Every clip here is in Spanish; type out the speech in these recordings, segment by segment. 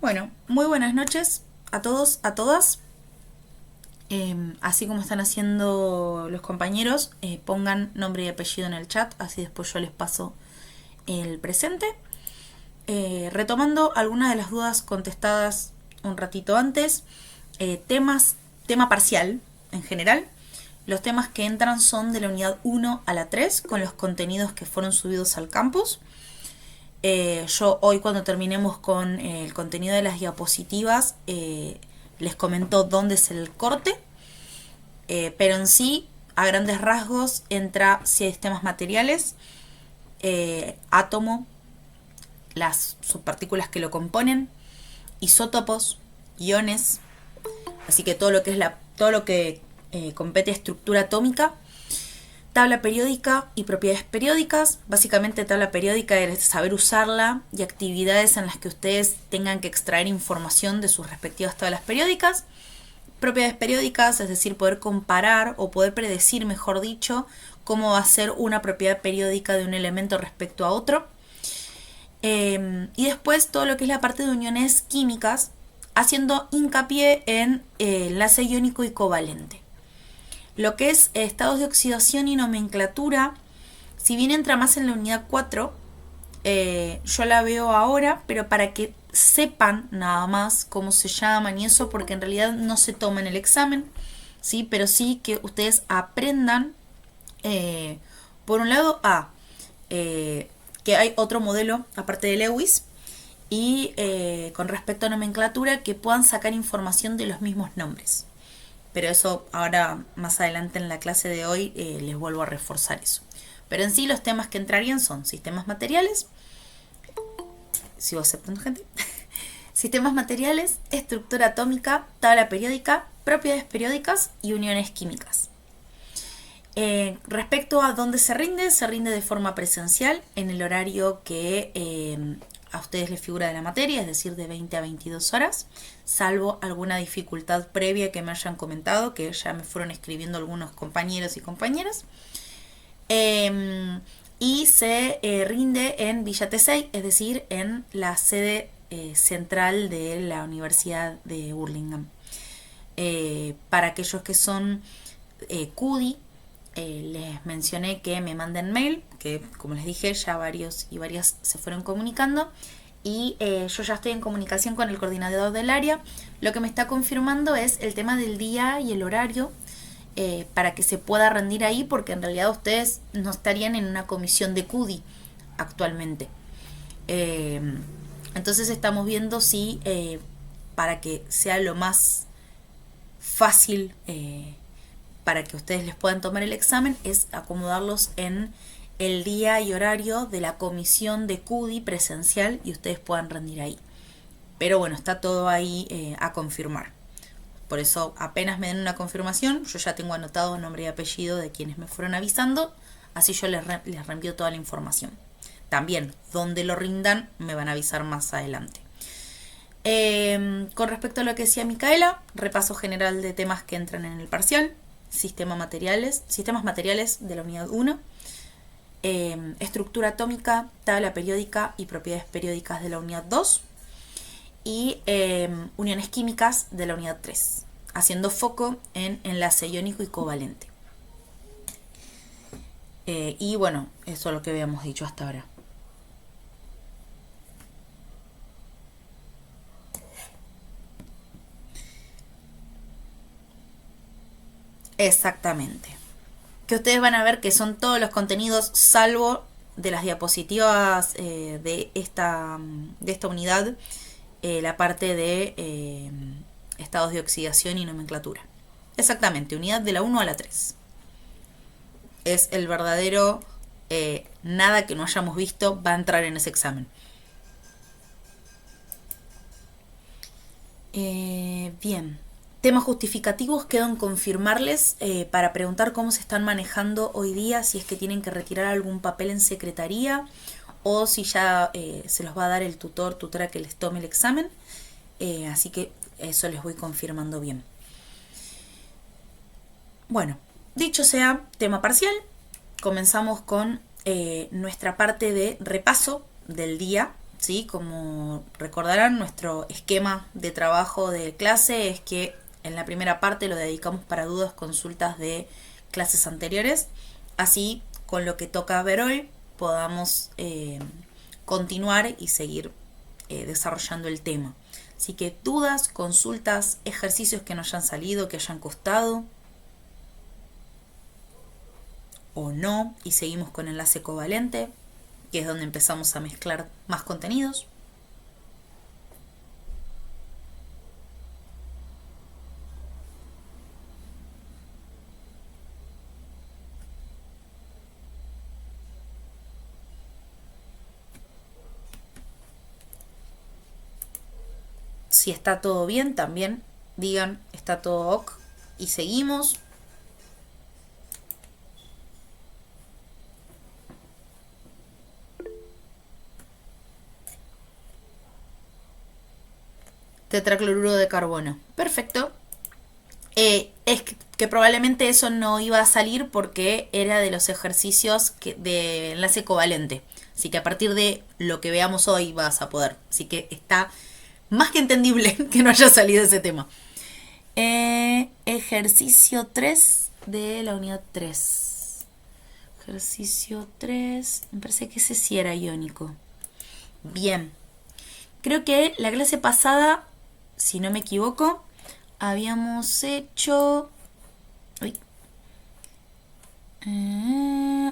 Bueno, muy buenas noches a todos, a todas. Así como están haciendo los compañeros, pongan nombre y apellido en el chat, así después yo les paso el presente. Retomando algunas de las dudas contestadas un ratito antes, tema parcial en general. Los temas que entran son de la unidad 1 a la 3 con los contenidos que fueron subidos al campus. Yo hoy cuando terminemos con el contenido de las diapositivas les comento dónde es el corte, pero en sí, a grandes rasgos, entra sistemas materiales, átomo, las subpartículas que lo componen, isótopos, iones, así que todo lo que es todo lo que compete a estructura atómica, tabla periódica y propiedades periódicas. Básicamente tabla periódica es saber usarla y actividades en las que ustedes tengan que extraer información de sus respectivas tablas periódicas. Propiedades periódicas, es decir, poder comparar o poder predecir, mejor dicho, cómo va a ser una propiedad periódica de un elemento respecto a otro. Y después todo lo que es la parte de uniones químicas, haciendo hincapié en enlace iónico y covalente. Lo que es estados de oxidación y nomenclatura, si bien entra más en la unidad 4, yo la veo ahora, pero para que sepan nada más cómo se llaman y eso, porque en realidad no se toma en el examen, ¿sí? Pero sí que ustedes aprendan, por un lado, que hay otro modelo aparte de Lewis, y con respecto a nomenclatura, que puedan sacar información de los mismos nombres. Pero eso ahora más adelante en la clase de hoy les vuelvo a reforzar eso. Pero en sí los temas que entrarían son sistemas materiales, sigo aceptando gente, sistemas materiales, estructura atómica, tabla periódica, propiedades periódicas y uniones químicas. Respecto a dónde se rinde de forma presencial en el horario que a ustedes les figura de la materia, es decir, de 20 a 22 horas, salvo alguna dificultad previa que me hayan comentado, que ya me fueron escribiendo algunos compañeros y compañeras. Y se rinde en Villa Tesey, es decir, en la sede central de la Universidad de Burlingame. Para aquellos que son CUDI, les mencioné que me manden mail, que como les dije ya varios y varias se fueron comunicando, y yo ya estoy en comunicación con el coordinador del área. Lo que me está confirmando es el tema del día y el horario, para que se pueda rendir ahí, porque en realidad ustedes no estarían en una comisión de CUDI actualmente. Entonces estamos viendo si para que sea lo más fácil para que ustedes les puedan tomar el examen, es acomodarlos en el día y horario de la comisión de CUDI presencial y ustedes puedan rendir ahí. Pero bueno, está todo ahí a confirmar. Por eso apenas me den una confirmación, yo ya tengo anotado nombre y apellido de quienes me fueron avisando, así yo les reenvío toda la información. También, donde lo rindan, me van a avisar más adelante. Con respecto a lo que decía Micaela, repaso general de temas que entran en el parcial. Sistemas materiales de la unidad 1, estructura atómica, tabla periódica y propiedades periódicas de la unidad 2, y uniones químicas de la unidad 3, haciendo foco en enlace iónico y covalente. Y bueno, eso es lo que habíamos dicho hasta ahora. Exactamente. Que ustedes van a ver que son todos los contenidos, salvo de las diapositivas de esta unidad, la parte de estados de oxidación y nomenclatura. Exactamente, unidad de la 1 a la 3. Es el verdadero nada que no hayamos visto va a entrar en ese examen. Bien. Temas justificativos quedo en confirmarles para preguntar cómo se están manejando hoy día, si es que tienen que retirar algún papel en secretaría o si ya se los va a dar el tutora que les tome el examen. Así que eso les voy confirmando bien. Bueno, dicho sea tema parcial, comenzamos con nuestra parte de repaso del día, ¿sí? Como recordarán, nuestro esquema de trabajo de clase es que en la primera parte lo dedicamos para dudas, consultas de clases anteriores. Así, con lo que toca ver hoy, podamos continuar y seguir desarrollando el tema. Así que dudas, consultas, ejercicios que nos hayan salido, que hayan costado o no, y seguimos con enlace covalente, que es donde empezamos a mezclar más contenidos. Si está todo bien, también digan está todo ok y seguimos. Tetracloruro de carbono. Perfecto. Es que probablemente eso no iba a salir porque era de los ejercicios de enlace covalente. Así que a partir de lo que veamos hoy vas a poder. Así que está más que entendible que no haya salido ese tema. Ejercicio 3 de la unidad 3. Ejercicio 3. Me parece que ese sí era iónico. Bien. Creo que la clase pasada, si no me equivoco, habíamos hecho... Uy.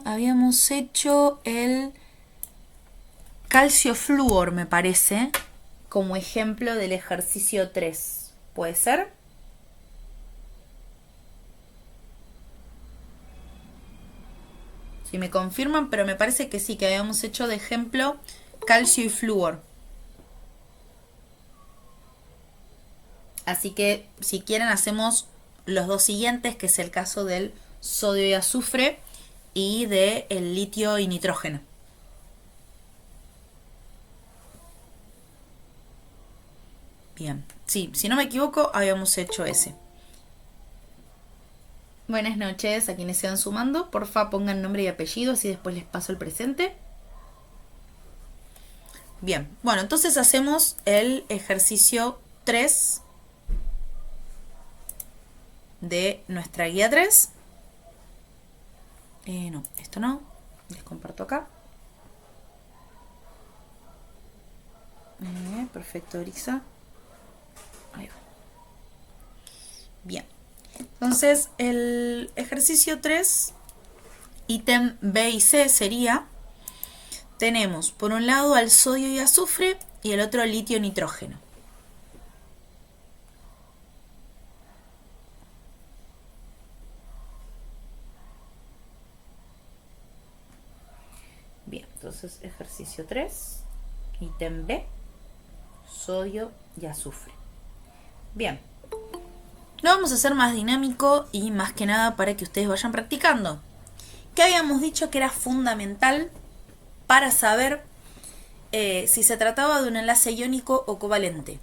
Habíamos hecho el calcio flúor, me parece, como ejemplo del ejercicio 3. ¿Puede ser? Si me confirman, pero me parece que sí, que habíamos hecho de ejemplo calcio y flúor. Así que si quieren hacemos los dos siguientes, que es el caso del sodio y azufre y del litio y nitrógeno. Bien, sí, si no me equivoco, habíamos hecho ese. Buenas noches a quienes se van sumando. Porfa, pongan nombre y apellido, así después les paso el presente. Bien, bueno, entonces hacemos el ejercicio 3 de nuestra guía 3. No, esto no. Les comparto acá. Perfecto, Orisa. Ahí va. Bien. Entonces, el ejercicio 3, ítem B y C sería, tenemos por un lado al sodio y azufre y el otro litio y nitrógeno. Bien, entonces ejercicio 3, ítem B, sodio y azufre. Bien, lo vamos a hacer más dinámico y más que nada para que ustedes vayan practicando. ¿Qué habíamos dicho que era fundamental para saber si se trataba de un enlace iónico o covalente?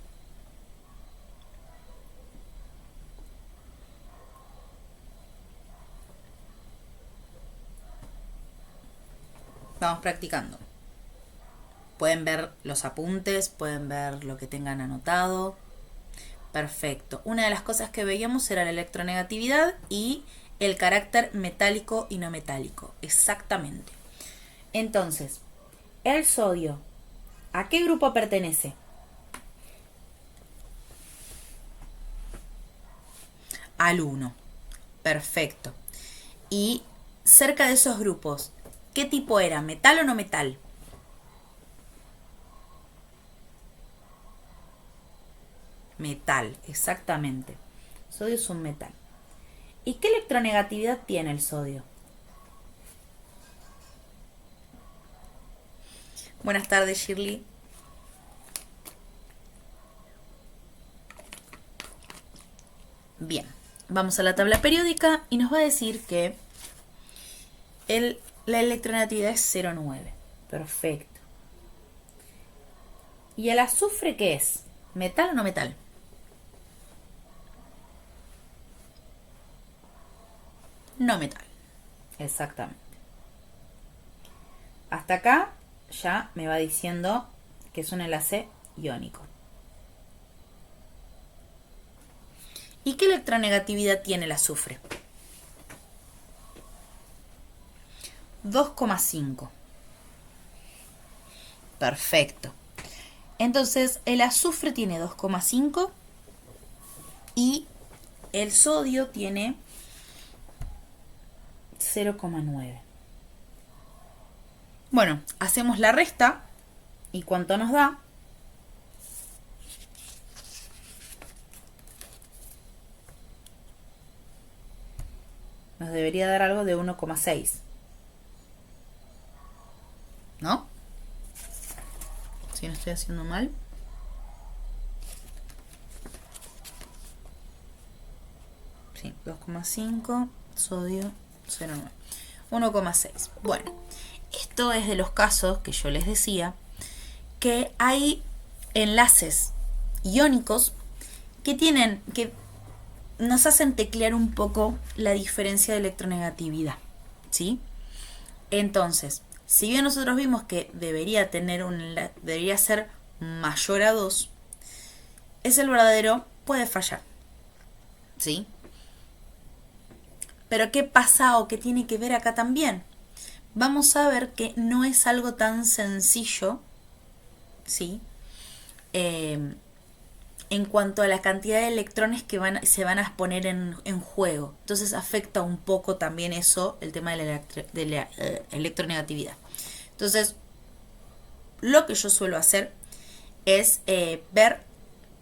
Vamos practicando. Pueden ver los apuntes, pueden ver lo que tengan anotado. Perfecto. Una de las cosas que veíamos era la electronegatividad y el carácter metálico y no metálico. Exactamente. Entonces, el sodio, ¿a qué grupo pertenece? Al 1. Perfecto. Y cerca de esos grupos, ¿qué tipo era? ¿Metal o no metal? Metal, exactamente. Sodio es un metal. ¿Y qué electronegatividad tiene el sodio? Buenas tardes, Shirley. Bien, vamos a la tabla periódica y nos va a decir que la electronegatividad es 0,9. Perfecto. ¿Y el azufre qué es? ¿Metal o no metal? No metal. Exactamente. Hasta acá ya me va diciendo que es un enlace iónico. ¿Y qué electronegatividad tiene el azufre? 2,5. Perfecto. Entonces el azufre tiene 2,5 y el sodio tiene 0,9. Bueno, hacemos la resta y ¿cuánto nos da? Nos debería dar algo de 1,6. ¿No? Si no estoy haciendo mal. Sí, 2,5, sodio 0,9. 1,6. Bueno, esto es de los casos que yo les decía que hay enlaces iónicos que nos hacen teclear un poco la diferencia de electronegatividad, ¿sí? Entonces, si bien nosotros vimos que debería ser mayor a 2, ese el verdadero puede fallar, ¿sí? Pero ¿qué pasa o qué tiene que ver acá también? Vamos a ver que no es algo tan sencillo, ¿sí? En cuanto a la cantidad de electrones que se van a poner en juego. Entonces afecta un poco también eso, el tema de la electronegatividad. Entonces, lo que yo suelo hacer es ver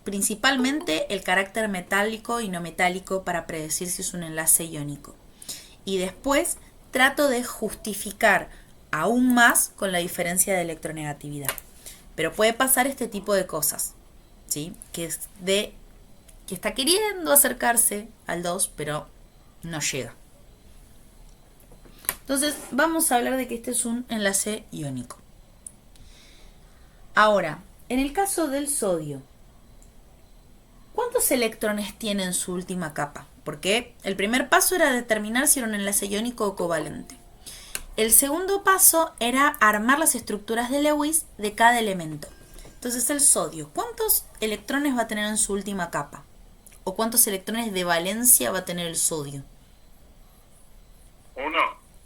principalmente el carácter metálico y no metálico para predecir si es un enlace iónico. Y después trato de justificar aún más con la diferencia de electronegatividad. Pero puede pasar este tipo de cosas, ¿sí? Que está queriendo acercarse al 2, pero no llega. Entonces, vamos a hablar de que este es un enlace iónico. Ahora, en el caso del sodio, ¿cuántos electrones tiene en su última capa? Porque el primer paso era determinar si era un enlace iónico o covalente. El segundo paso era armar las estructuras de Lewis de cada elemento. Entonces el sodio, ¿cuántos electrones va a tener en su última capa? ¿O cuántos electrones de valencia va a tener el sodio? 1.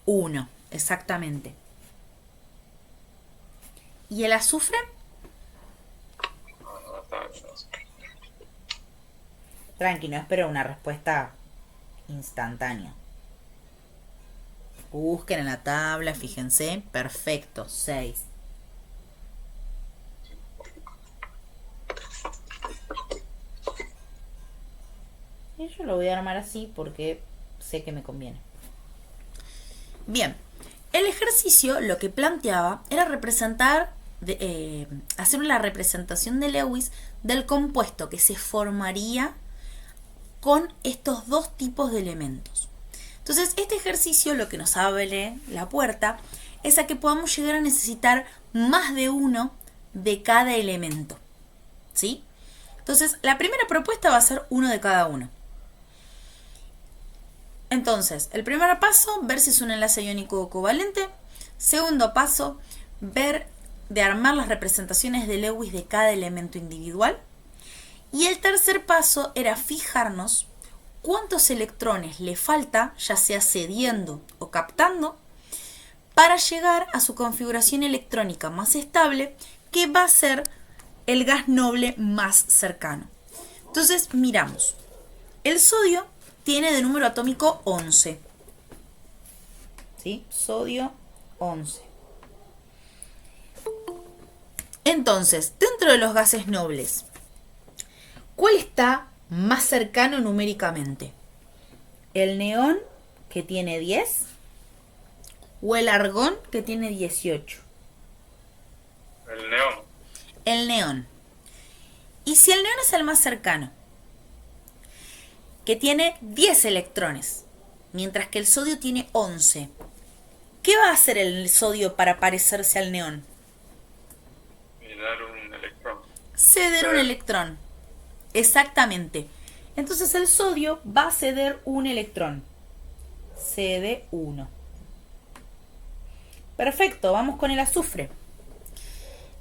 1, exactamente. ¿Y el azufre? Tranqui, no espero una respuesta instantánea. Busquen en la tabla, fíjense. Perfecto, 6. Y yo lo voy a armar así porque sé que me conviene. Bien, el ejercicio lo que planteaba era hacer la representación de Lewis del compuesto que se formaría con estos dos tipos de elementos. Entonces, este ejercicio lo que nos abre la puerta es a que podamos llegar a necesitar más de uno de cada elemento, ¿sí? Entonces, la primera propuesta va a ser uno de cada uno. Entonces, el primer paso, ver si es un enlace iónico o covalente. Segundo paso, ver de armar las representaciones de Lewis de cada elemento individual. Y el tercer paso era fijarnos cuántos electrones le falta, ya sea cediendo o captando, para llegar a su configuración electrónica más estable, que va a ser el gas noble más cercano. Entonces, miramos. El sodio tiene de número atómico 11. ¿Sí? Sodio 11. Entonces, dentro de los gases nobles, ¿cuál está más cercano numéricamente? ¿El neón, que tiene 10? ¿O el argón, que tiene 18? El neón. El neón. ¿Y si el neón es el más cercano? Que tiene 10 electrones, mientras que el sodio tiene 11. ¿Qué va a hacer el sodio para parecerse al neón? Y dar un electrón. Ceder un electrón. Exactamente. Entonces el sodio va a ceder un electrón. Cede 1. Perfecto, vamos con el azufre.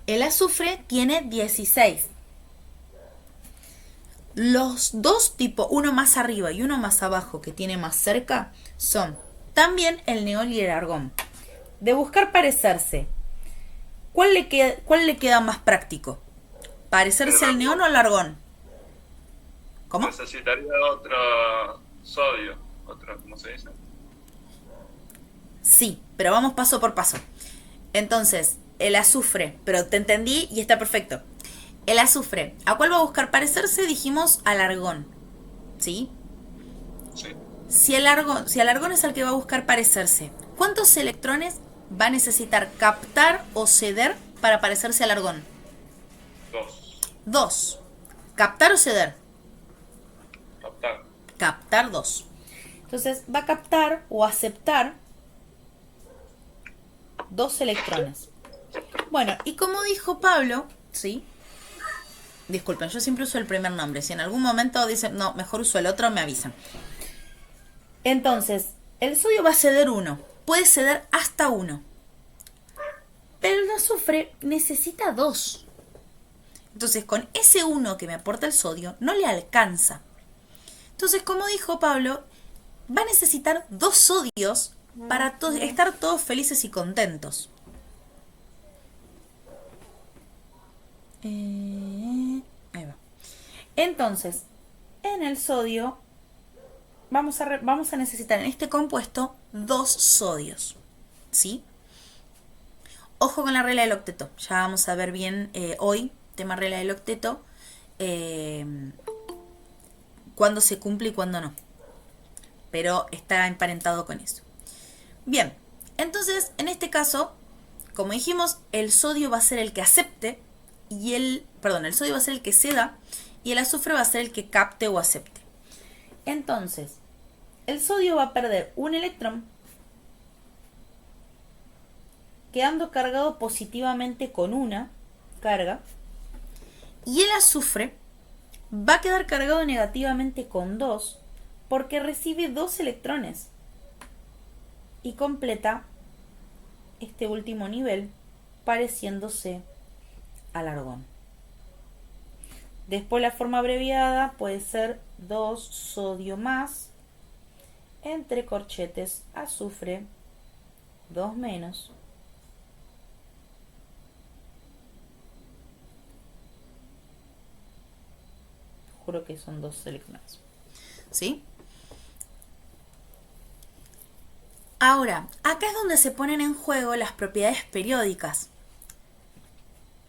El azufre tiene 16. Los dos tipo, uno más arriba y uno más abajo que tiene más cerca, son también el neón y el argón. De buscar parecerse, cuál le queda más práctico? ¿Parecerse al neón o al argón? ¿Cómo? Necesitaría otro sodio, otro, ¿cómo se dice? Sí, pero vamos paso por paso. Entonces, el azufre, pero te entendí y está perfecto. El azufre, ¿a cuál va a buscar parecerse? Dijimos al argón, ¿sí? Sí, Si el argón es el que va a buscar parecerse, ¿cuántos electrones va a necesitar captar o ceder para parecerse al argón? 2. 2. ¿Captar o ceder? Captar. Captar 2. Entonces va a captar o aceptar 2 electrones. Bueno, y como dijo Pablo, ¿sí? Disculpen, yo siempre uso el primer nombre. Si en algún momento dicen, no, mejor uso el otro, me avisan. Entonces, el sodio va a ceder 1. Puede ceder hasta 1. Pero el azufre necesita 2. Entonces, con ese 1 que me aporta el sodio, no le alcanza. Entonces, como dijo Pablo, va a necesitar 2 sodios para estar todos felices y contentos. Ahí va. Entonces, en el sodio vamos a necesitar en este compuesto 2 sodios. ¿Sí? Ojo con la regla del octeto. Ya vamos a ver bien hoy, tema regla del octeto, cuándo se cumple y cuándo no. Pero está emparentado con eso. Bien, entonces en este caso, como dijimos, el sodio va a ser el que acepte y el sodio va a ser el que ceda y el azufre va a ser el que capte o acepte. Entonces, el sodio va a perder un electrón quedando cargado positivamente con una carga y el azufre va a quedar cargado negativamente con 2 porque recibe 2 electrones y completa este último nivel pareciéndose al argón. Después la forma abreviada puede ser 2 sodio más entre corchetes azufre 2 menos juro que son 2 electrones. ¿Sí? Ahora, acá es donde se ponen en juego las propiedades periódicas,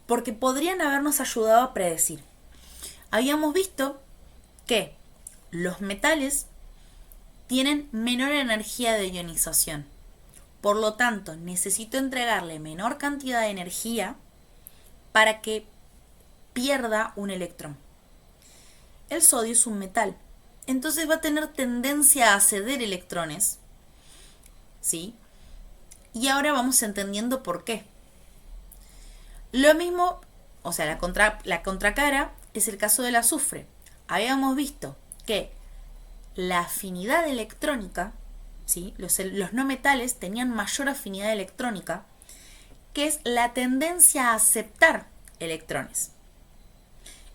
porque podrían habernos ayudado a predecir. Habíamos visto que los metales tienen menor energía de ionización. Por lo tanto, necesito entregarle menor cantidad de energía para que pierda un electrón. El sodio es un metal, entonces va a tener tendencia a ceder electrones, ¿sí? Y ahora vamos entendiendo por qué. Lo mismo, o sea, la contracara es el caso del azufre. Habíamos visto que la afinidad electrónica, ¿sí? Los no metales tenían mayor afinidad electrónica, que es la tendencia a aceptar electrones.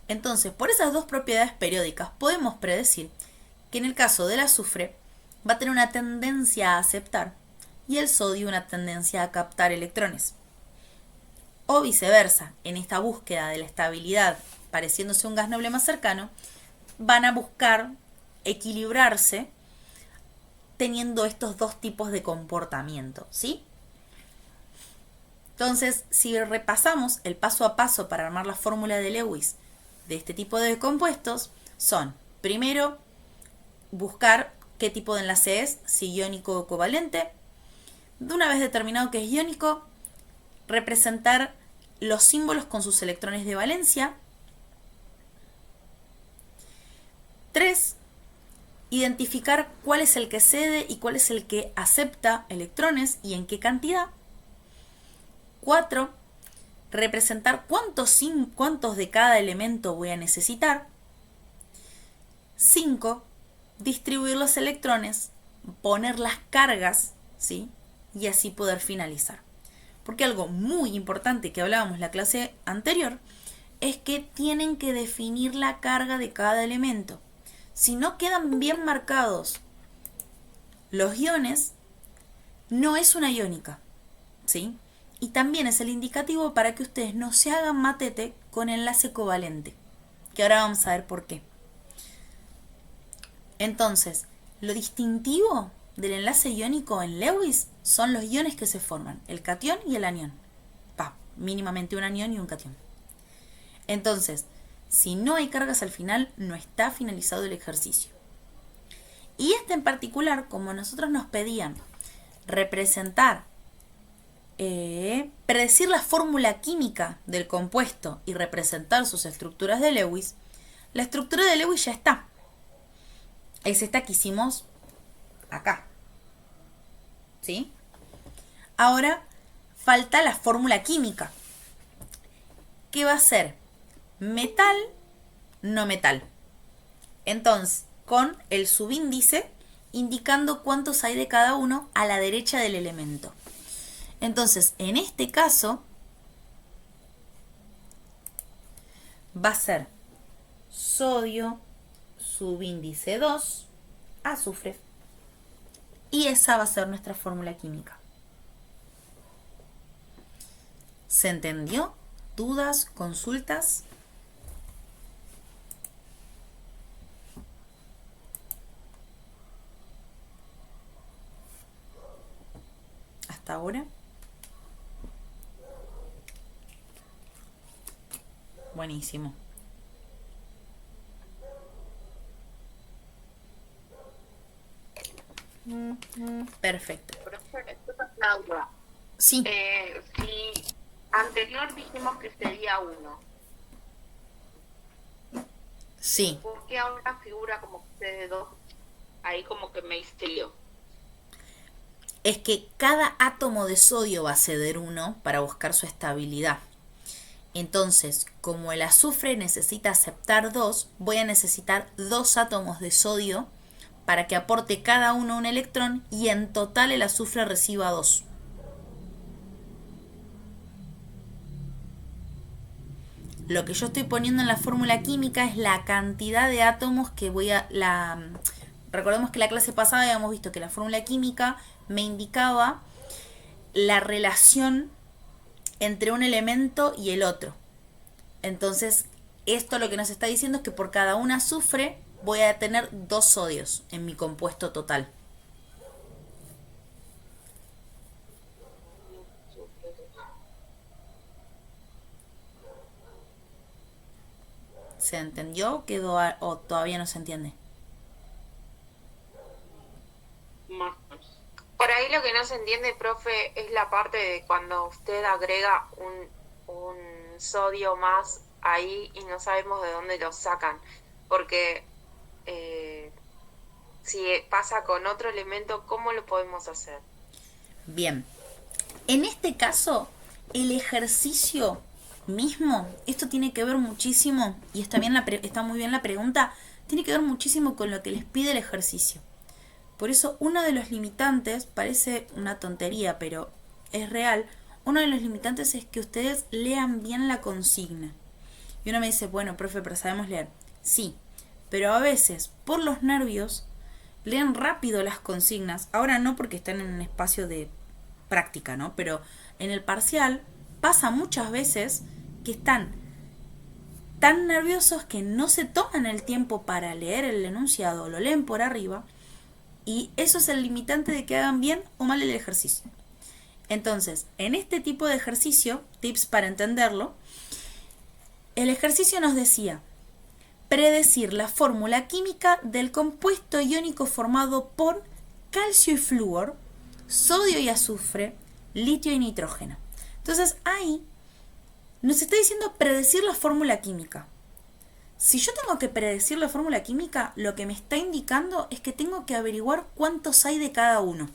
Entonces, por esas dos propiedades periódicas podemos predecir que en el caso del azufre va a tener una tendencia a aceptar y el sodio una tendencia a captar electrones. O viceversa, en esta búsqueda de la estabilidad pareciéndose a un gas noble más cercano, van a buscar equilibrarse teniendo estos dos tipos de comportamiento, ¿sí? Entonces, si repasamos el paso a paso para armar la fórmula de Lewis de este tipo de compuestos, son, primero, buscar qué tipo de enlace es, si iónico o covalente. De una vez determinado que es iónico, representar los símbolos con sus electrones de valencia. 3. Identificar cuál es el que cede y cuál es el que acepta electrones y en qué cantidad. 4. Representar cuántos de cada elemento voy a necesitar. 5. Distribuir los electrones, poner las cargas, ¿sí? Y así poder finalizar. Porque algo muy importante que hablábamos la clase anterior es que tienen que definir la carga de cada elemento. Si no quedan bien marcados los iones, no es una iónica, ¿sí? Y también es el indicativo para que ustedes no se hagan matete con enlace covalente, que ahora vamos a ver por qué. Entonces, lo distintivo del enlace iónico en Lewis son los iones que se forman, el catión y el anión. Mínimamente un anión y un catión. Entonces, si no hay cargas al final, no está finalizado el ejercicio. Y este en particular, como nosotros nos pedían representar, predecir la fórmula química del compuesto y representar sus estructuras de Lewis, la estructura de Lewis ya está. Es esta que hicimos acá. ¿Sí? Ahora falta la fórmula química, que va a ser metal, no metal. Entonces, con el subíndice indicando cuántos hay de cada uno a la derecha del elemento. Entonces, en este caso, va a ser sodio, subíndice 2, azufre. Y esa va a ser nuestra fórmula química. ¿Se entendió? ¿Dudas? ¿Consultas? ¿Hasta ahora? Buenísimo. Perfecto. Sí. Si anterior dijimos que sería 1, Sí. ¿por qué ahora figura como que de 2? Ahí como que me histérico. Es que cada átomo de sodio va a ceder 1 para buscar su estabilidad. Entonces, como el azufre necesita aceptar 2, voy a necesitar 2 átomos de sodio para que aporte cada uno un electrón y en total el azufre reciba 2. Lo que yo estoy poniendo en la fórmula química es la cantidad de átomos que voy a... Recordemos que la clase pasada habíamos visto que la fórmula química me indicaba la relación entre un elemento y el otro. Entonces, esto lo que nos está diciendo es que por cada un azufre voy a tener 2 sodios en mi compuesto total. ¿Se entendió? ¿Quedó o todavía no se entiende? Más. Por ahí lo que no se entiende, profe, es la parte de cuando usted agrega un sodio más ahí y no sabemos de dónde lo sacan. Porque si pasa con otro elemento, ¿cómo lo podemos hacer? Bien. En este caso, el ejercicio mismo, esto tiene que ver muchísimo, y está muy bien la pregunta, tiene que ver muchísimo con lo que les pide el ejercicio. Por eso uno de los limitantes, parece una tontería, pero es real, uno de los limitantes es que ustedes lean bien la consigna. Y uno me dice, bueno, profe, pero sabemos leer. Sí, pero a veces, por los nervios, leen rápido las consignas. Ahora no porque están en un espacio de práctica, ¿no? Pero en el parcial pasa muchas veces que están tan nerviosos que no se toman el tiempo para leer el enunciado, lo leen por arriba, y eso es el limitante de que hagan bien o mal el ejercicio. Entonces, en este tipo de ejercicio, tips para entenderlo, el ejercicio nos decía predecir la fórmula química del compuesto iónico formado por calcio y flúor, sodio y azufre, litio y nitrógeno. Entonces ahí nos está diciendo predecir la fórmula química. Si yo tengo que predecir la fórmula química, lo que me está indicando es que tengo que averiguar cuántos hay de cada uno,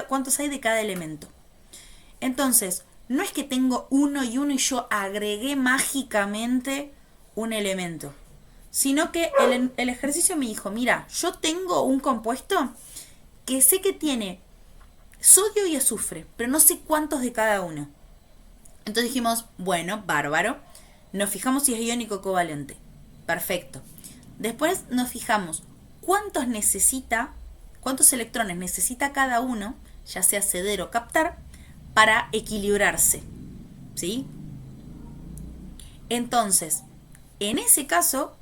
cuántos hay de cada elemento. Entonces, no es que tengo uno y yo agregué mágicamente un elemento, sino que el ejercicio me dijo, mira, yo tengo un compuesto que sé que tiene sodio y azufre, pero no sé cuántos de cada uno. Entonces dijimos, bueno, bárbaro. Nos fijamos si es iónico covalente. Perfecto. Después nos fijamos cuántos electrones necesita cada uno, ya sea ceder o captar, para equilibrarse. ¿Sí? Entonces, en ese caso,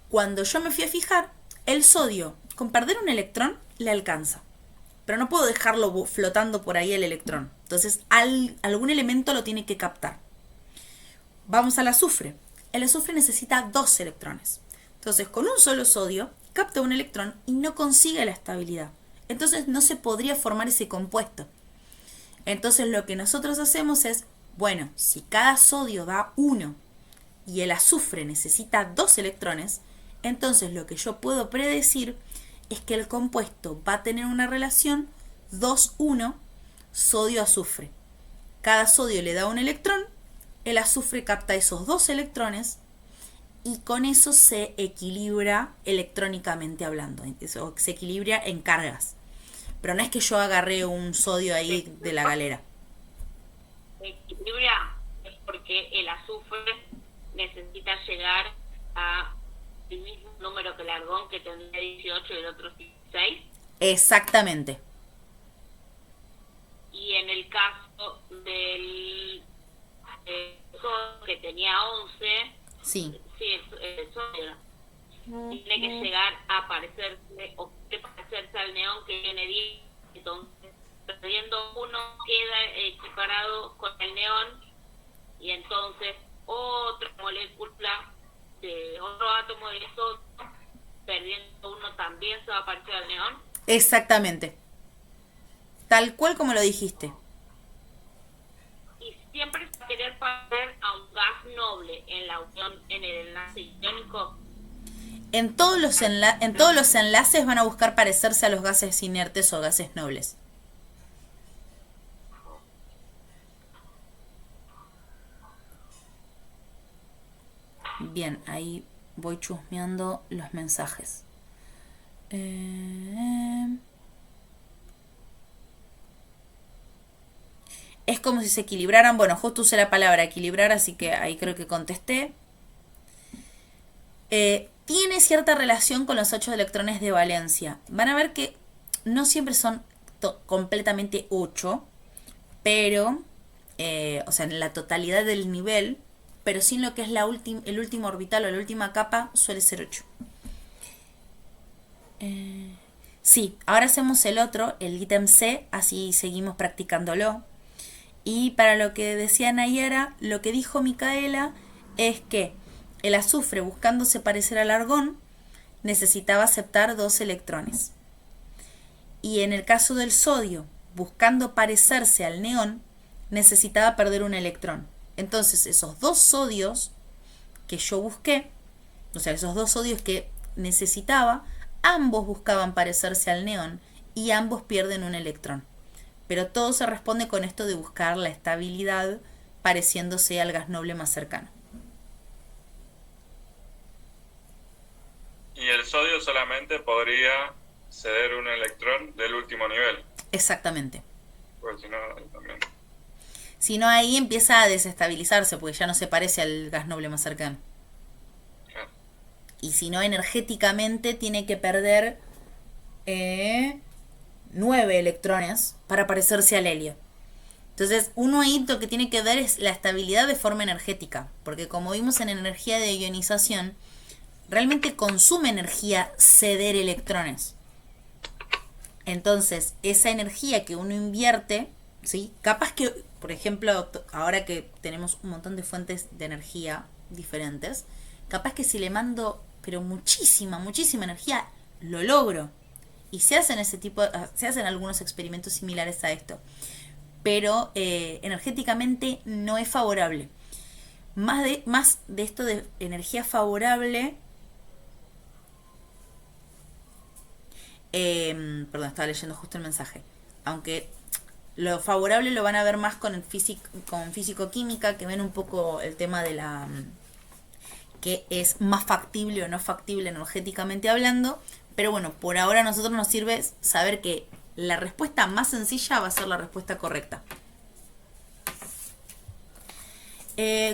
cuando yo me fui a fijar, el sodio, con perder un electrón, le alcanza. Pero no puedo dejarlo flotando por ahí el electrón. Entonces, algún elemento lo tiene que captar. Vamos al azufre. El azufre necesita 2 electrones. Entonces, con un solo sodio, capta un electrón y no consigue la estabilidad. Entonces, no se podría formar ese compuesto. Entonces, lo que nosotros hacemos es, bueno, si cada sodio da 1 y el azufre necesita 2 electrones, entonces lo que yo puedo predecir es que el compuesto va a tener una relación 2-1 sodio-azufre. Cada sodio le da un electrón, el azufre capta esos 2 electrones y con eso se equilibra electrónicamente hablando, se equilibra en cargas. Pero no es que yo agarré un sodio ahí de la galera. Se equilibra es porque el azufre necesita llegar a el mismo número que el argón, que tendría 18 y el otro 16. Exactamente. Y en el caso del sodio, que tenía 11, Sí. el sodio tiene que llegar a parecerse o que parecerse al neón, que tiene 10. Entonces, perdiendo uno, queda equiparado con el neón, y entonces otra molécula de otro átomo de sodio, perdiendo uno, también se va a parecer al neón. Exactamente. Tal cual como lo dijiste. Y siempre se va a querer parecer a un gas noble en la unión, en el enlace iónico. En todos los enlaces van a buscar parecerse a los gases inertes o gases nobles. Bien, ahí voy chusmeando los mensajes. Es como si se equilibraran. Bueno, justo usé la palabra equilibrar, así que ahí creo que contesté. Tiene cierta relación con los 8 electrones de valencia. Van a ver que no siempre son completamente 8, pero, o sea, en la totalidad del nivel, pero sí en lo que es el último orbital o la última capa suele ser 8. Sí, ahora hacemos el otro, el ítem C, así seguimos practicándolo. Y para lo que decía Nayara, lo que dijo Micaela es que el azufre, buscándose parecer al argón, necesitaba aceptar 2 electrones. Y en el caso del sodio, buscando parecerse al neón, necesitaba perder un electrón. Entonces, esos 2 sodios que yo busqué, o sea, esos 2 sodios que necesitaba, ambos buscaban parecerse al neón y ambos pierden un electrón. Pero todo se responde con esto de buscar la estabilidad pareciéndose al gas noble más cercano. Y el sodio solamente podría ceder un electrón del último nivel. Exactamente. Porque si no, también. Si no, ahí empieza a desestabilizarse porque ya no se parece al gas noble más cercano. Claro. Y si no, energéticamente tiene que perder 9 electrones para parecerse al helio. Entonces, uno ahí lo que tiene que ver es la estabilidad de forma energética. Porque como vimos en energía de ionización, realmente consume energía ceder electrones. Entonces, esa energía que uno invierte, ¿sí? Capaz que, por ejemplo, ahora que tenemos un montón de fuentes de energía diferentes, capaz que si le mando, pero muchísima energía, lo logro. Y se hacen algunos experimentos similares a esto. Pero energéticamente no es favorable. Más de esto de energía favorable. Perdón, estaba leyendo justo el mensaje. Aunque lo favorable lo van a ver más con físico-química, que ven un poco el tema de la que es más factible o no factible energéticamente hablando. Pero bueno, por ahora a nosotros nos sirve saber que La respuesta más sencilla va a ser la respuesta correcta.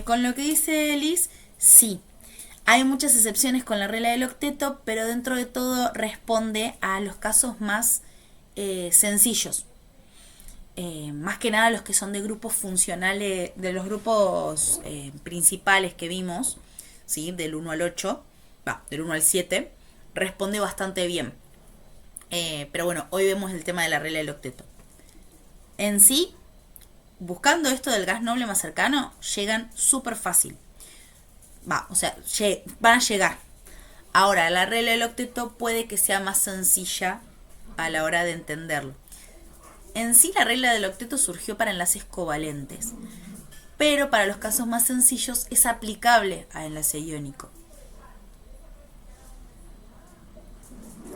Con lo que dice Liz, sí. Hay muchas excepciones con la regla del octeto, pero dentro de todo responde a los casos más sencillos. Más que nada los que son de grupos funcionales, de los grupos principales que vimos, ¿sí? Del 1 al 8, del 1 al 7, responde bastante bien. Pero bueno, hoy vemos el tema de la regla del octeto. En sí, buscando esto del gas noble más cercano, llegan súper fácil. O sea, van a llegar. Ahora, la regla del octeto puede que sea más sencilla a la hora de entenderlo. En sí, la regla del octeto surgió para enlaces covalentes, pero para los casos más sencillos es aplicable a enlace iónico.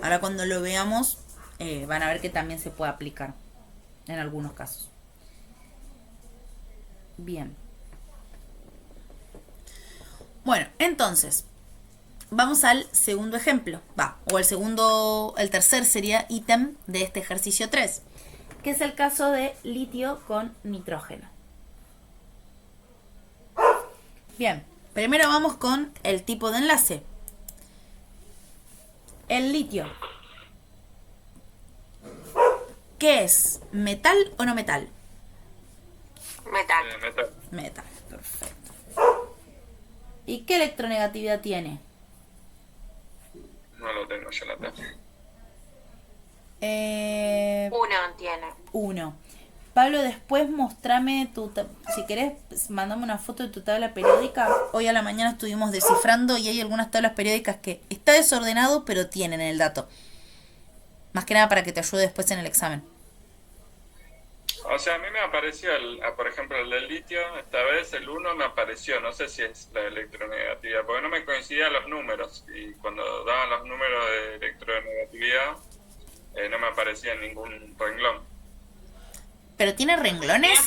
Ahora cuando lo veamos, van a ver que también se puede aplicar en algunos casos. Bien. Bueno, entonces, vamos al segundo ejemplo. El tercer sería ítem de este ejercicio 3, que es el caso de litio con nitrógeno. Bien, primero vamos con el tipo de enlace. El litio. ¿Qué es? ¿Metal o no metal? Metal. Metal. Metal, perfecto. ¿Y qué electronegatividad tiene? No lo tengo yo la tabla. 1 tiene. 1. Pablo, después mostrame si querés, mandame una foto de tu tabla periódica. Hoy a la mañana estuvimos descifrando y hay algunas tablas periódicas que está desordenado, pero tienen el dato. Más que nada para que te ayude después en el examen. O sea, a mí me apareció, por ejemplo, el del litio, esta vez el 1 me apareció, no sé si es la electronegatividad, porque no me coincidían los números, y cuando daban los números de electronegatividad, no me aparecía en ningún renglón. ¿Pero tiene renglones?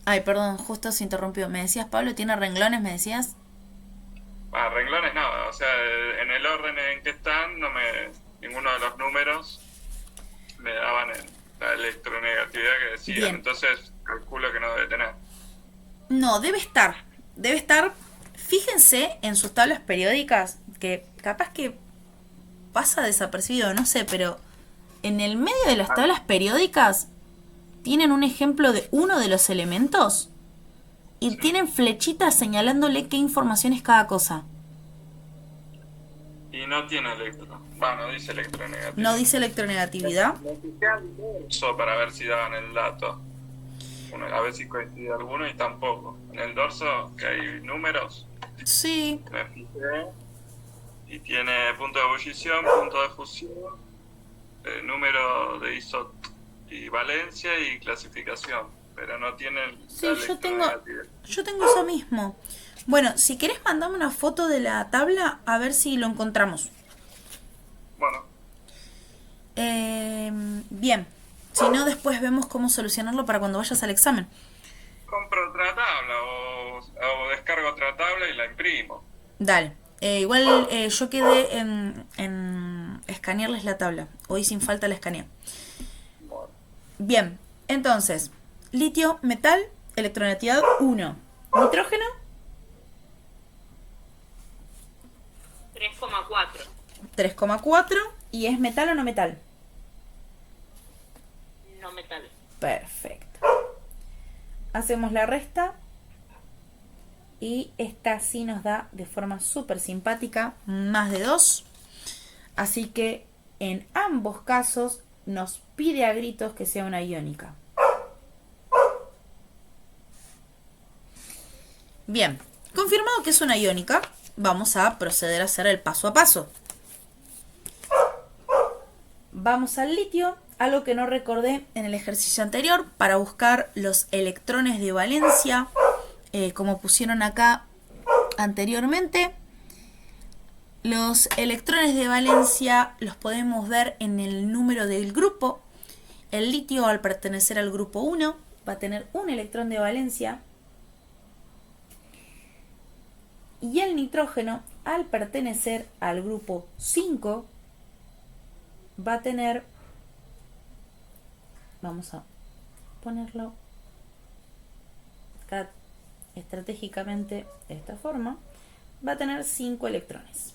Ay, perdón, justo se interrumpió. ¿Me decías, Pablo, tiene renglones? ¿Me decías? Renglones nada, o sea, en el orden en que están, ninguno de los números me daban la electronegatividad que decían. Bien. Entonces calculo que no debe tener. No, debe estar. Debe estar. Fíjense en sus tablas periódicas, que capaz que pasa desapercibido, no sé, pero en el medio de las tablas periódicas tienen un ejemplo de uno de los elementos y tienen flechitas señalándole qué información es cada cosa. Y no tiene no dice electronegatividad. No dice electronegatividad. Uso para ver si daban el dato. A ver si coincide alguno y tampoco. En el dorso, que hay números, Sí. me fijé y tiene punto de ebullición, punto de fusión, número de isot y valencia y clasificación, pero no tiene Sí, la yo electronegatividad. tengo eso mismo. Bueno, si querés mandame una foto de la tabla a ver si lo encontramos. Bueno, Bien. Si no, después vemos cómo solucionarlo para cuando vayas al examen. compro otra tabla o descargo otra tabla y la imprimo. Dale. Igual yo quedé en escanearles la tabla. Hoy sin falta la escaneo. Bueno, Bien. Entonces, litio, metal, electronegatividad 1. Nitrógeno, 3,4. 3,4. ¿Y es metal o no metal? No metal. Perfecto. Hacemos la resta. Y esta sí nos da de forma súper simpática más de 2. Así que en ambos casos nos pide a gritos que sea una iónica. Bien, confirmado que es una iónica, vamos a proceder a hacer el paso a paso. Vamos al litio, algo que no recordé en el ejercicio anterior, para buscar los electrones de valencia, como pusieron acá anteriormente. Los electrones de valencia los podemos ver en el número del grupo. El litio, al pertenecer al grupo 1, va a tener un electrón de valencia. Y el nitrógeno, al pertenecer al grupo 5, va a tener, vamos a ponerlo acá estratégicamente de esta forma, va a tener 5 electrones.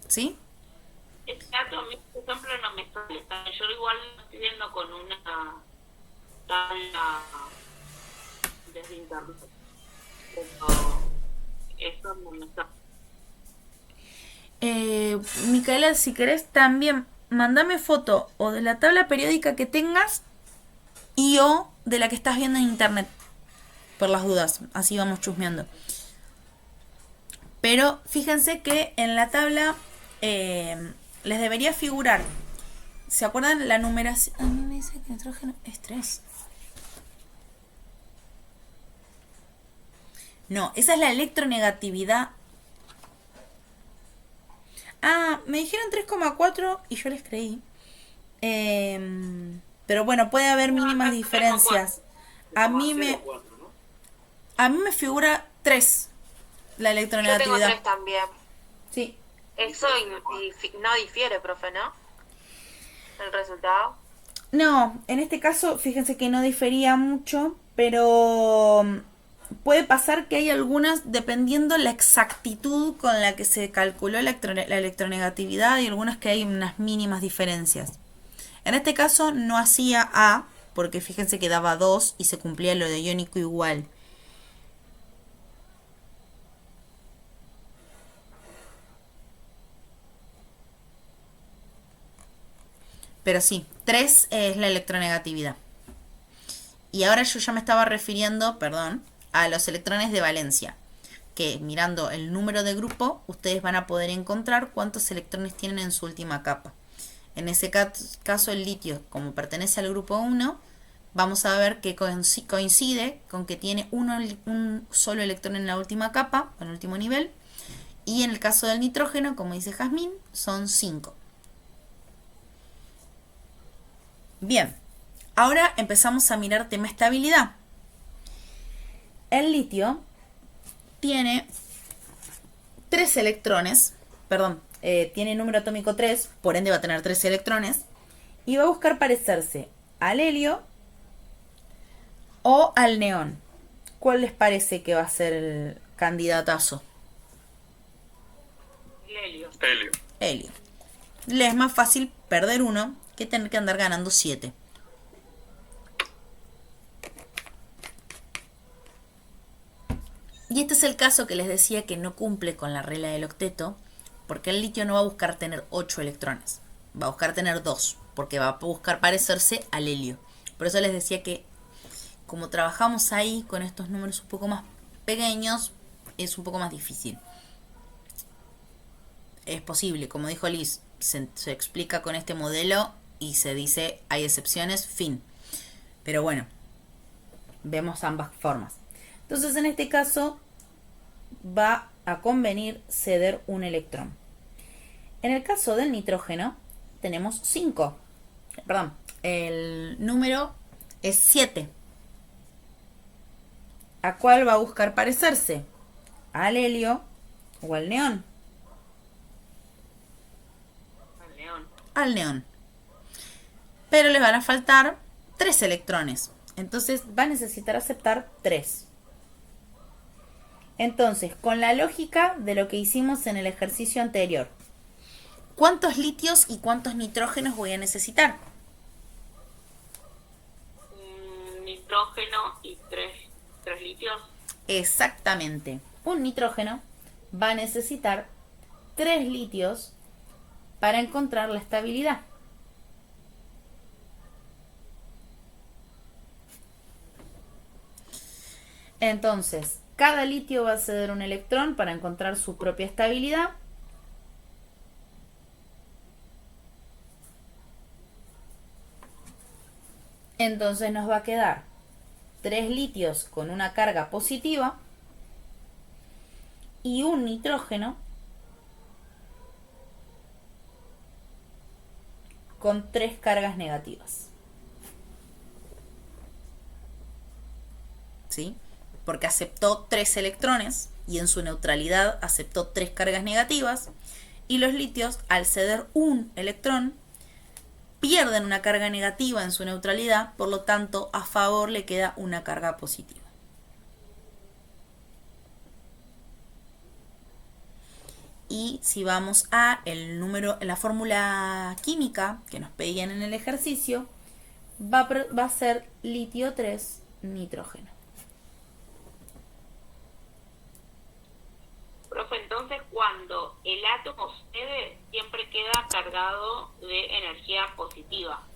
¿Sí? Este dato a mí, por ejemplo, no me sale. Yo igual lo estoy viendo con una tabla desde internet. Pero eso no me sale. Micaela, si querés también mandame foto o de la tabla periódica que tengas y o de la que estás viendo en internet, por las dudas, así vamos chusmeando. Pero fíjense que en la tabla les debería figurar, ¿se acuerdan la numeración? A mí me dice que nitrógeno es 3. No, esa es la electronegatividad. Ah, me dijeron 3,4 y yo les creí. Pero bueno, puede haber mínimas diferencias. A mí me figura 3 la Yo tengo electronegatividad. 3 también. Sí. Eso no difiere, profe, ¿no? El resultado. No, en este caso, fíjense que no difería mucho, pero puede pasar que hay algunas, dependiendo la exactitud con la que se calculó la electronegatividad, y algunas que hay unas mínimas diferencias. En este caso no hacía A, porque fíjense que daba 2 y se cumplía lo de iónico igual. Pero sí, 3 es la electronegatividad. Y ahora yo ya me estaba refiriendo, perdón, a los electrones de valencia. Que mirando el número de grupo, ustedes van a poder encontrar cuántos electrones tienen en su última capa. En ese caso, el litio, como pertenece al grupo 1, vamos a ver que coincide con que tiene un solo electrón en la última capa, en el último nivel. Y en el caso del nitrógeno, como dice Jazmín, son 5. Bien, ahora empezamos a mirar tema estabilidad. El litio tiene 3 electrones, tiene número atómico 3, por ende va a tener 3 electrones, y va a buscar parecerse al helio o al neón. ¿Cuál les parece que va a ser el candidatazo? Helio. Helio. Le es más fácil perder uno que tener que andar ganando 7. Y este es el caso que les decía que no cumple con la regla del octeto, porque el litio no va a buscar tener 8 electrones, va a buscar tener 2, porque va a buscar parecerse al helio. Por eso les decía que como trabajamos ahí con estos números un poco más pequeños, es un poco más difícil. Es posible, como dijo Liz, se explica con este modelo y se dice hay excepciones, fin. Pero bueno, vemos ambas formas. Entonces en este caso va a convenir ceder un electrón. En el caso del nitrógeno tenemos 5. Perdón, el número es 7. ¿A cuál va a buscar parecerse? ¿Al helio o al neón? Al neón. Pero le van a faltar 3 electrones. Entonces va a necesitar aceptar 3. Entonces, con la lógica de lo que hicimos en el ejercicio anterior, ¿cuántos litios y cuántos nitrógenos voy a necesitar? Nitrógeno y 3 litios. Exactamente. Un nitrógeno va a necesitar 3 litios para encontrar la estabilidad. Entonces, cada litio va a ceder un electrón para encontrar su propia estabilidad. Entonces nos va a quedar 3 litios con una carga positiva y un nitrógeno con 3 cargas negativas. ¿Sí? Porque aceptó 3 electrones y en su neutralidad aceptó 3 cargas negativas. Y los litios, al ceder un electrón, pierden una carga negativa en su neutralidad, por lo tanto, a favor le queda una carga positiva. Y si vamos a la fórmula química que nos pedían en el ejercicio, va a ser litio 3 nitrógeno. Profe, entonces cuando el átomo cede, siempre queda cargado de energía positiva.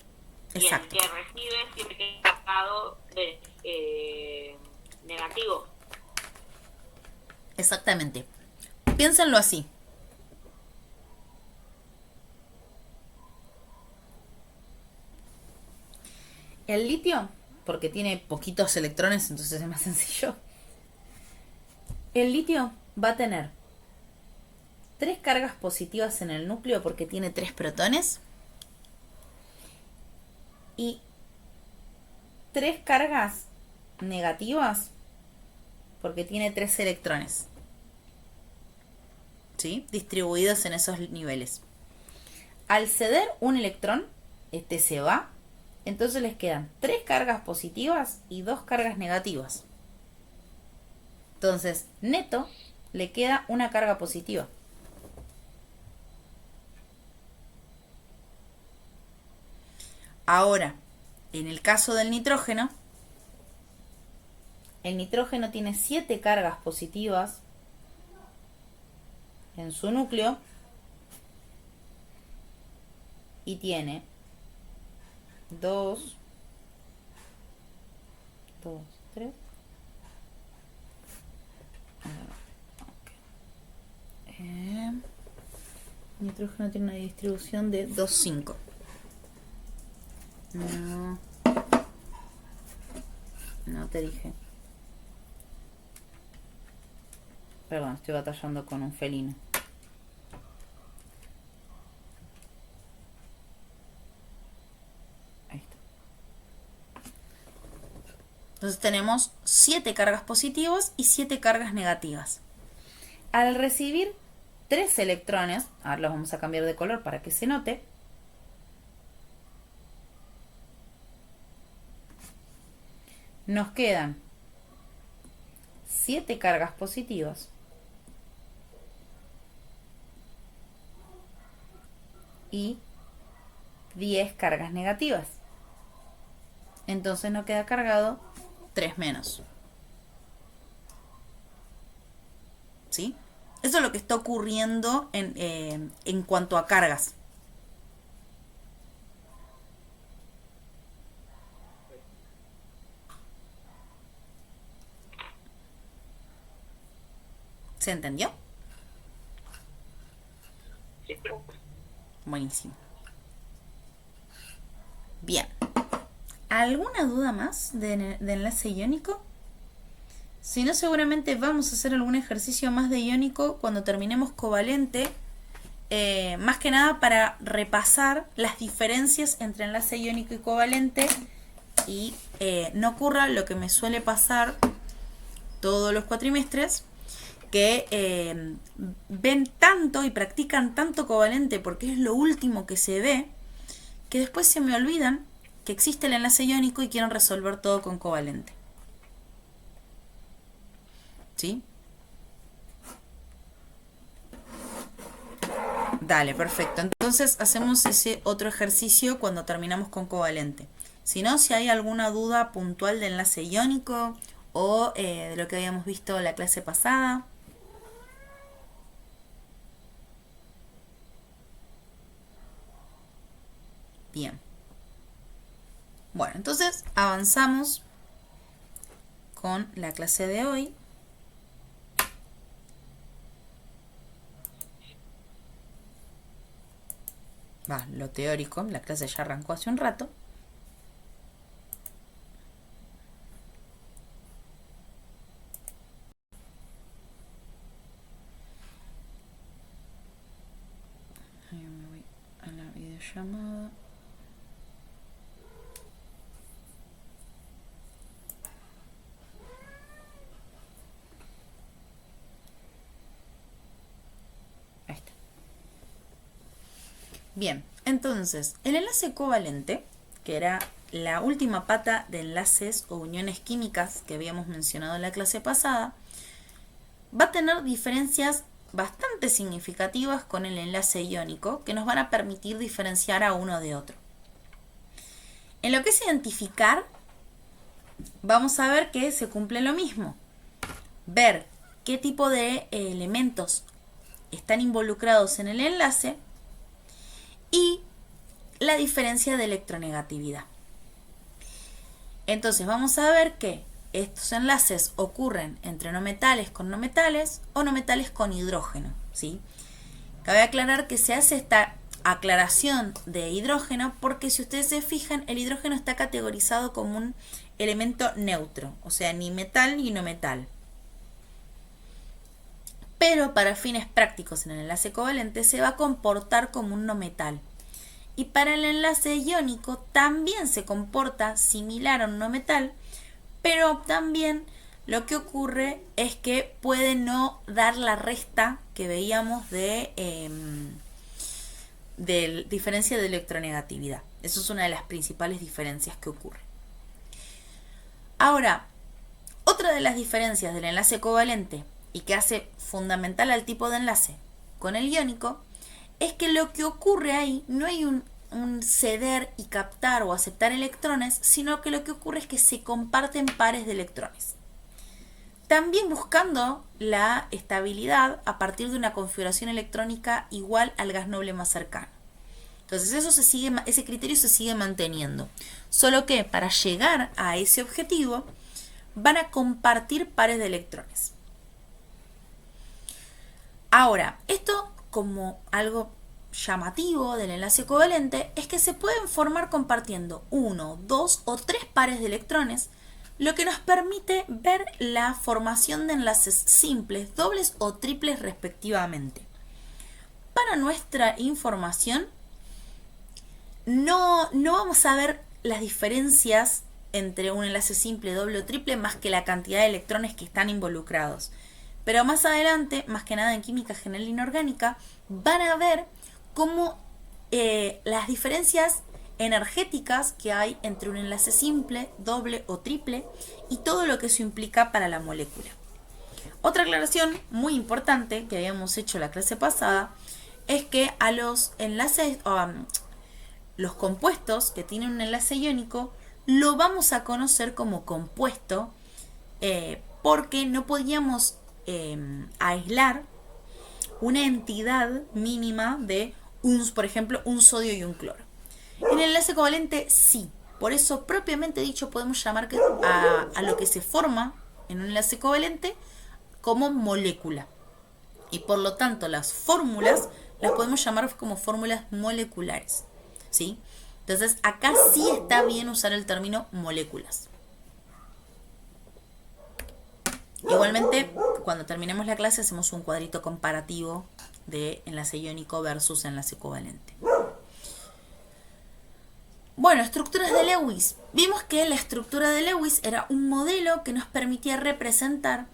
Exacto. Y el que recibe siempre queda cargado de negativo. Exactamente. Piénsenlo así. El litio, porque tiene poquitos electrones, entonces es más sencillo. El litio va a tener 3 cargas positivas en el núcleo porque tiene 3 protones y 3 cargas negativas porque tiene 3 electrones, ¿sí? Distribuidos en esos niveles. Al ceder un electrón, este se va, entonces les quedan 3 cargas positivas y 2 cargas negativas. Entonces, neto, le queda una carga positiva. Ahora, en el caso del nitrógeno, el nitrógeno tiene 7 cargas positivas en su núcleo y tiene 2, 3. Nitrógeno tiene una distribución de 2, 5. No te dije. Perdón, estoy batallando con un felino. Ahí está. Entonces tenemos 7 cargas positivas y 7 cargas negativas. Al recibir 3 electrones, ahora los vamos a cambiar de color para que se note, nos quedan 7 cargas positivas y 10 cargas negativas. Entonces nos queda cargado 3 menos. ¿Sí? Eso es lo que está ocurriendo en cuanto a cargas. ¿Se entendió? Sí, pero Buenísimo. Bien. ¿Alguna duda más de enlace iónico? Si no, seguramente vamos a hacer algún ejercicio más de iónico cuando terminemos covalente. Más que nada para repasar las diferencias entre enlace iónico y covalente y no ocurra lo que me suele pasar todos los cuatrimestres, que ven tanto y practican tanto covalente porque es lo último que se ve, que después se me olvidan que existe el enlace iónico y quieren resolver todo con covalente. ¿Sí? Dale, perfecto. Entonces hacemos ese otro ejercicio cuando terminamos con covalente. Si no, si hay alguna duda puntual de enlace iónico o de lo que habíamos visto en la clase pasada. Bien. Bueno, entonces avanzamos con la clase de hoy. Lo teórico, la clase ya arrancó hace un rato. Ahí me voy a la videollamada. Ahí está. Bien, entonces, el enlace covalente, que era la última pata de enlaces o uniones químicas que habíamos mencionado en la clase pasada, va a tener diferencias bastante significativas con el enlace iónico que nos van a permitir diferenciar a uno de otro. En lo que es identificar, vamos a ver que se cumple lo mismo. Ver qué tipo de elementos están involucrados en el enlace y la diferencia de electronegatividad. Entonces vamos a ver que estos enlaces ocurren entre no metales con no metales o no metales con hidrógeno, ¿sí? Cabe aclarar que se hace esta aclaración de hidrógeno porque si ustedes se fijan, el hidrógeno está categorizado como un elemento neutro, o sea, ni metal ni no metal. Pero para fines prácticos en el enlace covalente se va a comportar como un no metal. Y para el enlace iónico también se comporta similar a un no metal, pero también lo que ocurre es que puede no dar la resta que veíamos de diferencia de electronegatividad. Eso es una de las principales diferencias que ocurre. Ahora, otra de las diferencias del enlace covalente y que hace fundamental al tipo de enlace con el iónico es que lo que ocurre ahí no hay un ceder y captar o aceptar electrones, sino que lo que ocurre es que se comparten pares de electrones. También buscando la estabilidad a partir de una configuración electrónica igual al gas noble más cercano. Entonces ese criterio se sigue manteniendo. Solo que para llegar a ese objetivo van a compartir pares de electrones. Ahora, esto como algo llamativo del enlace covalente es que se pueden formar compartiendo 1, 2 o 3 pares de electrones, lo que nos permite ver la formación de enlaces simples, dobles o triples respectivamente. Para nuestra información, no vamos a ver las diferencias entre un enlace simple, doble o triple más que la cantidad de electrones que están involucrados. Pero más adelante, más que nada en química general inorgánica, van a ver cómo las diferencias energéticas que hay entre un enlace simple, doble o triple y todo lo que eso implica para la molécula. Otra aclaración muy importante que habíamos hecho la clase pasada es que a los enlaces, los compuestos que tienen un enlace iónico, lo vamos a conocer como compuesto porque no podíamos aislar una entidad mínima de, por ejemplo, un sodio y un cloro. En el enlace covalente sí, por eso propiamente dicho podemos llamar a lo que se forma en un enlace covalente como molécula. Y por lo tanto las fórmulas las podemos llamar como fórmulas moleculares, ¿sí? Entonces acá sí está bien usar el término moléculas. Igualmente, cuando terminemos la clase hacemos un cuadrito comparativo de enlace iónico versus enlace covalente. Bueno, estructuras de Lewis. Vimos que la estructura de Lewis era un modelo que nos permitía representar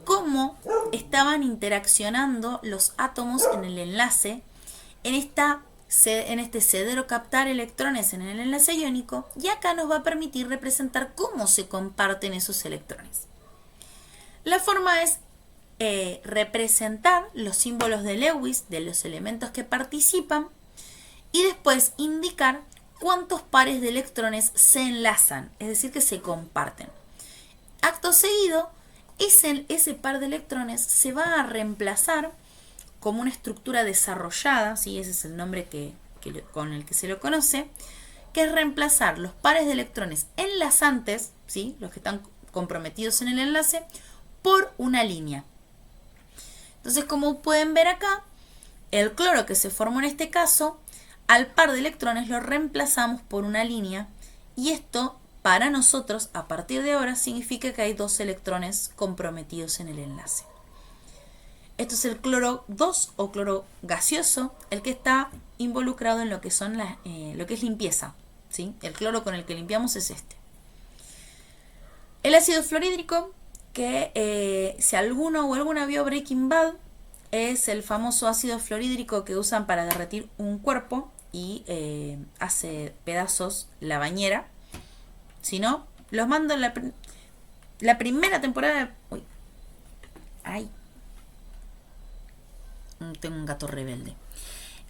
cómo estaban interaccionando los átomos en el enlace, en este ceder o captar electrones en el enlace iónico, y acá nos va a permitir representar cómo se comparten esos electrones. La forma es representar los símbolos de Lewis de los elementos que participan y después indicar cuántos pares de electrones se enlazan, es decir, que se comparten. Acto seguido, ese par de electrones se va a reemplazar como una estructura desarrollada, ¿sí? Ese es el nombre con el que se lo conoce, que es reemplazar los pares de electrones enlazantes, ¿sí? Los que están comprometidos en el enlace, por una línea. Entonces, como pueden ver acá, el cloro que se formó en este caso, al par de electrones lo reemplazamos por una línea, y esto para nosotros a partir de ahora significa que hay 2 electrones comprometidos en el enlace. Esto es el cloro 2 o cloro gaseoso, el que está involucrado en lo que son lo que es limpieza, ¿sí? El cloro con el que limpiamos es este. El ácido fluorhídrico, que si alguno o alguna vio Breaking Bad, es el famoso ácido fluorhídrico que usan para derretir un cuerpo y hace pedazos la bañera. Si no, los mando en la primera temporada. Uy. Ay. Tengo un gato rebelde.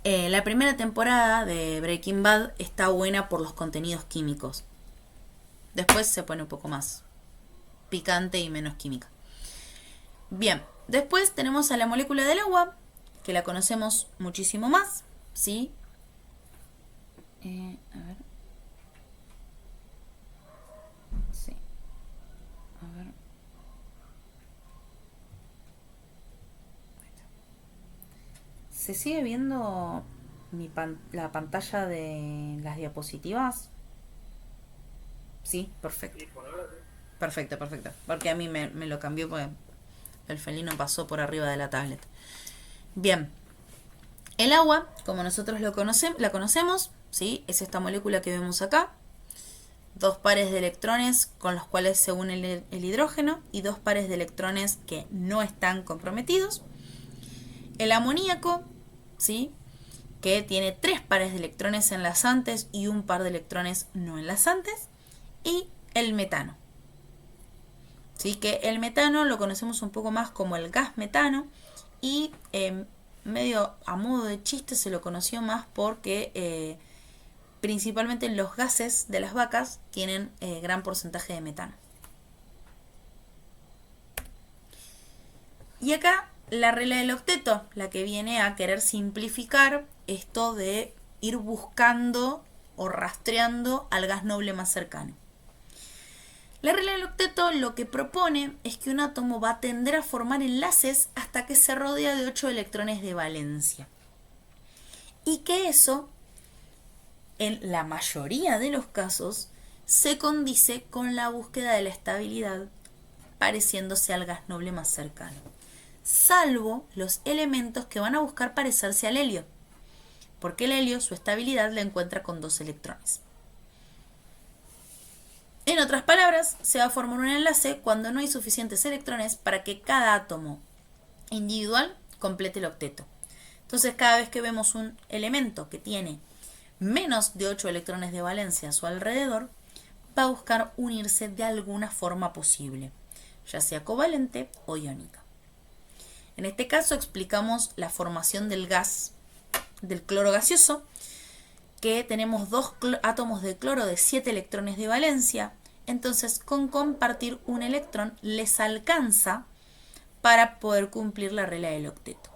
La primera temporada de Breaking Bad está buena por los contenidos químicos. Después se pone un poco más picante y menos química. Bien, después tenemos a la molécula del agua, que la conocemos muchísimo más, ¿sí? A ver. Sí. A ver. ¿Se sigue viendo la pantalla de las diapositivas? Sí, perfecto. Perfecto. Porque a mí me lo cambió porque el felino pasó por arriba de la tablet. Bien. El agua, como nosotros la conocemos, ¿sí? Es esta molécula que vemos acá. 2 pares de electrones con los cuales se une el hidrógeno y 2 pares de electrones que no están comprometidos. El amoníaco, ¿sí? Que tiene 3 pares de electrones enlazantes y un par de electrones no enlazantes. Y el metano. ¿Sí? Que el metano lo conocemos un poco más como el gas metano y medio a modo de chiste se lo conoció más porque principalmente los gases de las vacas tienen gran porcentaje de metano. Y acá la regla del octeto, la que viene a querer simplificar esto de ir buscando o rastreando al gas noble más cercano. La regla del octeto lo que propone es que un átomo va a tender a formar enlaces hasta que se rodea de 8 electrones de valencia. Y que eso, en la mayoría de los casos, se condice con la búsqueda de la estabilidad pareciéndose al gas noble más cercano. Salvo los elementos que van a buscar parecerse al helio. Porque el helio, su estabilidad la encuentra con 2 electrones. En otras palabras, se va a formar un enlace cuando no hay suficientes electrones para que cada átomo individual complete el octeto. Entonces, cada vez que vemos un elemento que tiene menos de 8 electrones de valencia a su alrededor, va a buscar unirse de alguna forma posible, ya sea covalente o iónica. En este caso explicamos la formación del gas, del cloro gaseoso, que tenemos 2 átomos de cloro de 7 electrones de valencia, entonces con compartir un electrón les alcanza para poder cumplir la regla del octeto.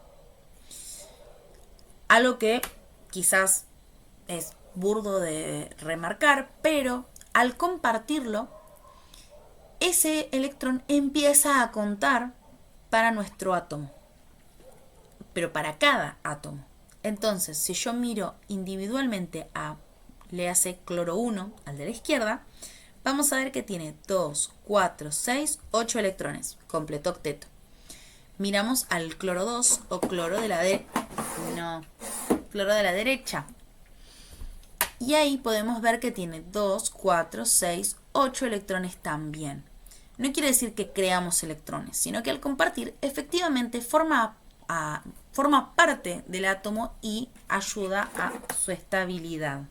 Algo que quizás es burdo de remarcar, pero al compartirlo, ese electrón empieza a contar para nuestro átomo, pero para cada átomo. Entonces, si yo miro individualmente a, le hace cloro 1 al de la izquierda, vamos a ver que tiene 2, 4, 6, 8 electrones, completo octeto. Miramos al cloro 2 o cloro de la derecha. Y ahí podemos ver que tiene 2, 4, 6, 8 electrones también. No quiere decir que creamos electrones, sino que al compartir efectivamente forma parte del átomo y ayuda a su estabilidad.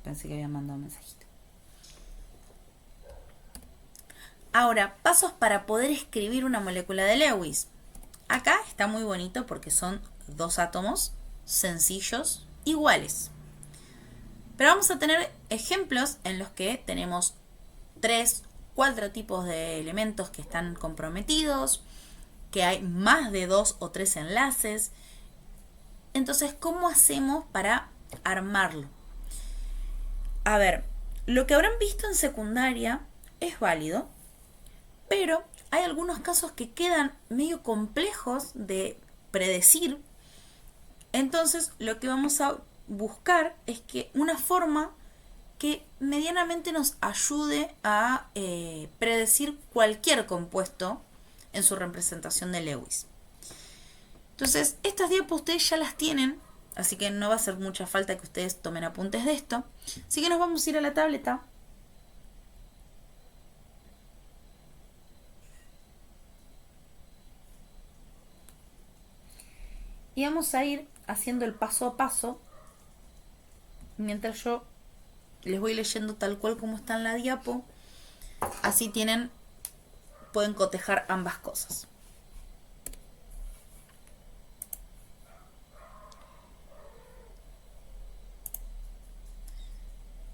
Pensé que había mandado un mensajito. Ahora, pasos para poder escribir una molécula de Lewis. Acá está muy bonito porque son 2 átomos sencillos, iguales. Pero vamos a tener ejemplos en los que tenemos 3, 4 tipos de elementos que están comprometidos, que hay más de 2 o 3 enlaces. Entonces, ¿cómo hacemos para armarlo? A ver, lo que habrán visto en secundaria es válido, pero hay algunos casos que quedan medio complejos de predecir. Entonces, lo que vamos a buscar es que una forma que medianamente nos ayude a predecir cualquier compuesto en su representación de Lewis. Entonces, estas diapositivas ustedes ya las tienen, así que no va a hacer mucha falta que ustedes tomen apuntes de esto. Así que nos vamos a ir a la tableta. Y vamos a ir haciendo el paso a paso mientras yo les voy leyendo tal cual como está en la diapo. Así pueden cotejar ambas cosas.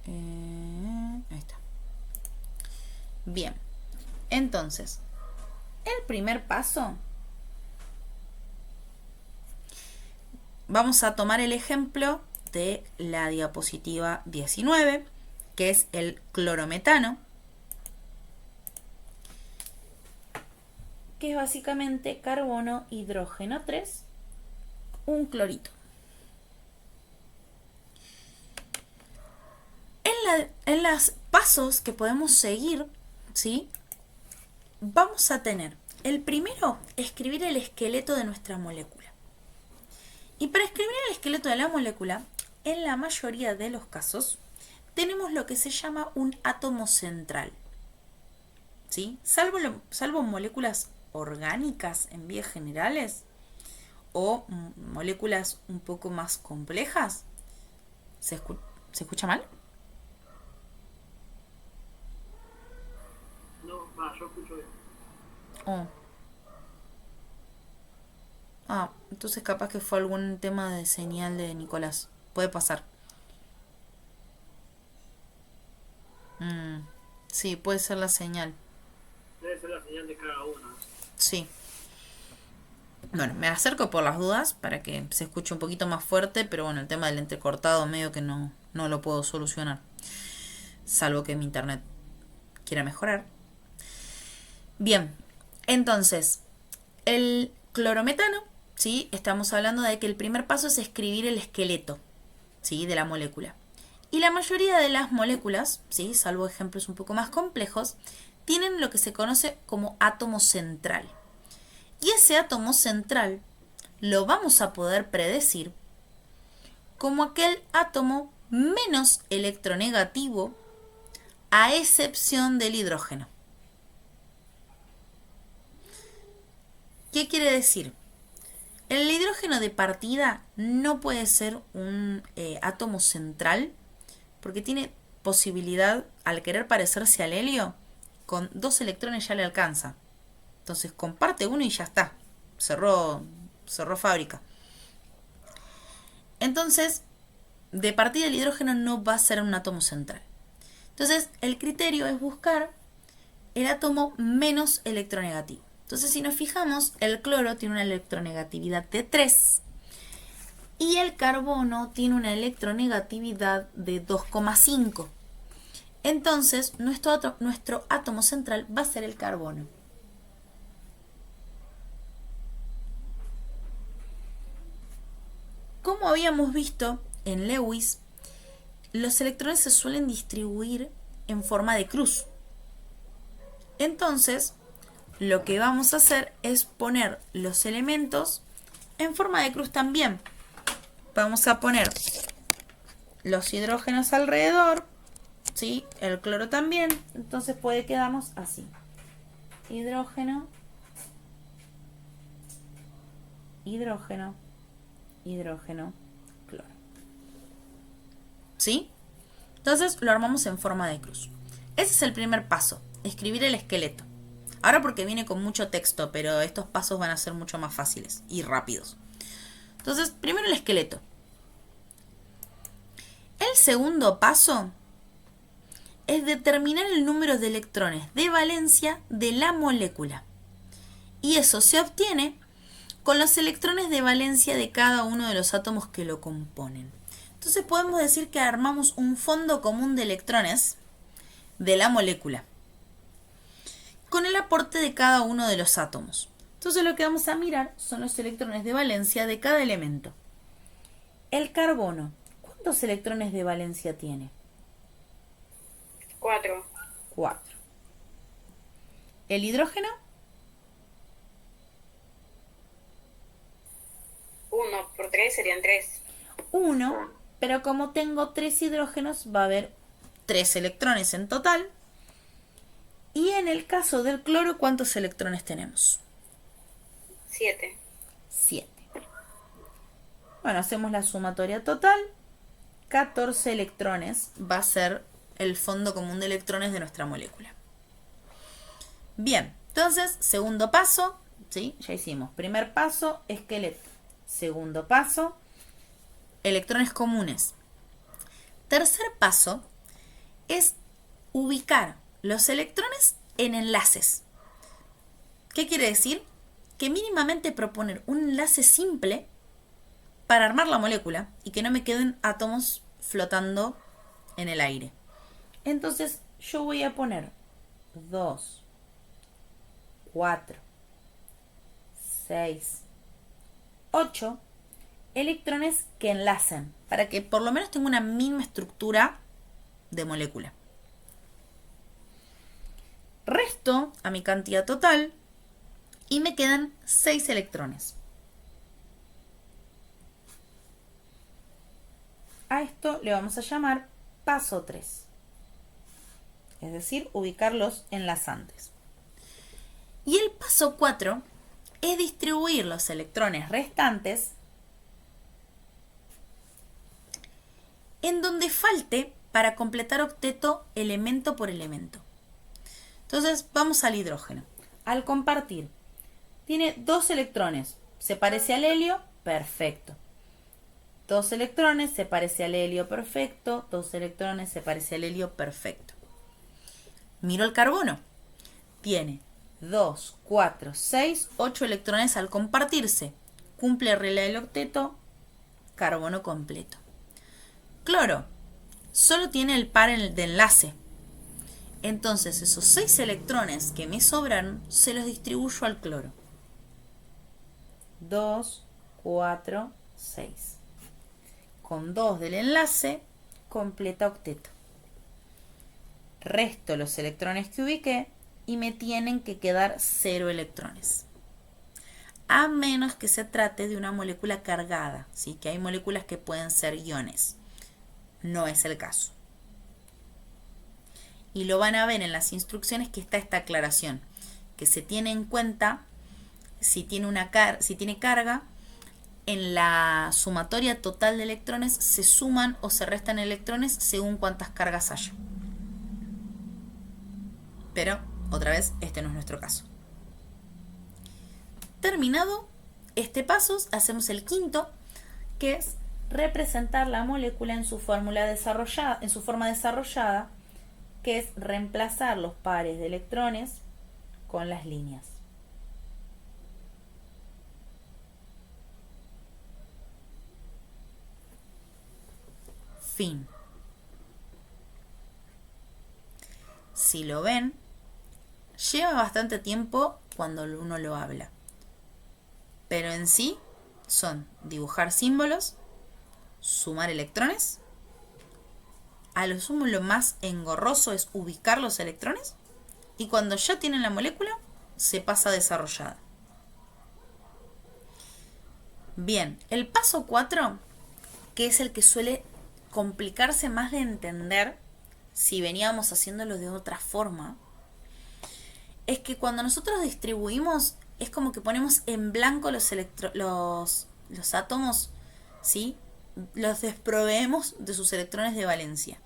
Ahí está. Bien, entonces, el primer paso, vamos a tomar el ejemplo de la diapositiva 19, que es el clorometano, que es básicamente carbono, hidrógeno 3, un clorito. En los pasos que podemos seguir, ¿sí? Vamos a tener, el primero, escribir el esqueleto de nuestra molécula. Y para escribir el esqueleto de la molécula, en la mayoría de los casos, tenemos lo que se llama un átomo central, ¿sí? Salvo moléculas orgánicas en vías generales o moléculas un poco más complejas. ¿Se escucha mal? Yo escucho bien. Entonces capaz que fue algún tema de señal de Nicolás. Puede pasar. Sí, puede ser la señal. Debe ser la señal de cada uno. Sí. Bueno, me acerco por las dudas para que se escuche un poquito más fuerte, pero bueno, el tema del entrecortado medio que no lo puedo solucionar. Salvo que mi internet quiera mejorar. Bien, entonces, el clorometano, ¿sí? Estamos hablando de que el primer paso es escribir el esqueleto, ¿sí? De la molécula. Y la mayoría de las moléculas, ¿sí? Salvo ejemplos un poco más complejos, tienen lo que se conoce como átomo central. Y ese átomo central lo vamos a poder predecir como aquel átomo menos electronegativo, a excepción del hidrógeno. ¿Qué quiere decir? El hidrógeno de partida no puede ser un átomo central porque tiene posibilidad, al querer parecerse al helio, con 2 electrones ya le alcanza. Entonces comparte uno y ya está. Cerró fábrica. Entonces, de partida el hidrógeno no va a ser un átomo central. Entonces, el criterio es buscar el átomo menos electronegativo. Entonces, si nos fijamos, el cloro tiene una electronegatividad de 3 y el carbono tiene una electronegatividad de 2,5. Entonces, nuestro átomo central va a ser el carbono. Como habíamos visto en Lewis, los electrones se suelen distribuir en forma de cruz. Entonces, lo que vamos a hacer es poner los elementos en forma de cruz también. Vamos a poner los hidrógenos alrededor, ¿sí? El cloro también, entonces puede quedarnos así. Hidrógeno, hidrógeno, hidrógeno, cloro. ¿Sí? Entonces lo armamos en forma de cruz. Ese es el primer paso, escribir el esqueleto. Ahora porque viene con mucho texto, pero estos pasos van a ser mucho más fáciles y rápidos. Entonces, primero el esqueleto. El segundo paso es determinar el número de electrones de valencia de la molécula. Y eso se obtiene con los electrones de valencia de cada uno de los átomos que lo componen. Entonces podemos decir que armamos un fondo común de electrones de la molécula, con el aporte de cada uno de los átomos. Entonces lo que vamos a mirar son los electrones de valencia de cada elemento. El carbono, ¿cuántos electrones de valencia tiene? 4. 4. ¿El hidrógeno? 1 por 3 serían 3. 1, pero como tengo 3 hidrógenos, va a haber 3 electrones en total. Y en el caso del cloro, ¿cuántos electrones tenemos? 7. 7. Bueno, hacemos la sumatoria total. 14 electrones va a ser el fondo común de electrones de nuestra molécula. Bien, entonces, segundo paso, ¿sí? Ya hicimos. Primer paso, esqueleto. Segundo paso, electrones comunes. Tercer paso es ubicar los electrones en enlaces. ¿Qué quiere decir? Que mínimamente proponer un enlace simple para armar la molécula y que no me queden átomos flotando en el aire. Entonces yo voy a poner 2, 4, 6, 8 electrones que enlacen para que por lo menos tenga una misma estructura de molécula. Resto a mi cantidad total y me quedan 6 electrones. A esto le vamos a llamar paso 3. Es decir, ubicar los enlazantes. Y el paso 4 es distribuir los electrones restantes en donde falte para completar octeto elemento por elemento. Entonces vamos al hidrógeno. Al compartir, tiene 2 electrones. ¿Se parece al helio? Perfecto. 2 electrones, se parece al helio, perfecto. 2 electrones, se parece al helio, perfecto. Miro el carbono. Tiene 2, 4, 6, 8 electrones al compartirse. Cumple regla del octeto, carbono completo. Cloro, solo tiene el par de enlace. Entonces esos 6 electrones que me sobran, se los distribuyo al cloro. 2, 4, 6. Con 2 del enlace, completa octeto. Resto los electrones que ubiqué y me tienen que quedar 0 electrones. A menos que se trate de una molécula cargada, ¿sí? Que hay moléculas que pueden ser iones. No es el caso. Y lo van a ver en las instrucciones que está esta aclaración, que se tiene en cuenta si tiene carga. En la sumatoria total de electrones se suman o se restan electrones según cuántas cargas haya. Pero, otra vez, este no es nuestro caso. Terminado este paso, hacemos el quinto, que es representar la molécula en su forma desarrollada, que es reemplazar los pares de electrones con las líneas. Fin. Si lo ven, lleva bastante tiempo cuando uno lo habla. Pero en sí son dibujar símbolos, sumar electrones. A lo sumo lo más engorroso es ubicar los electrones. Y cuando ya tienen la molécula, se pasa a desarrollada. Bien, el paso 4, que es el que suele complicarse más de entender si veníamos haciéndolo de otra forma, es que cuando nosotros distribuimos es como que ponemos en blanco los átomos, ¿sí? Los desproveemos de sus electrones de valencia.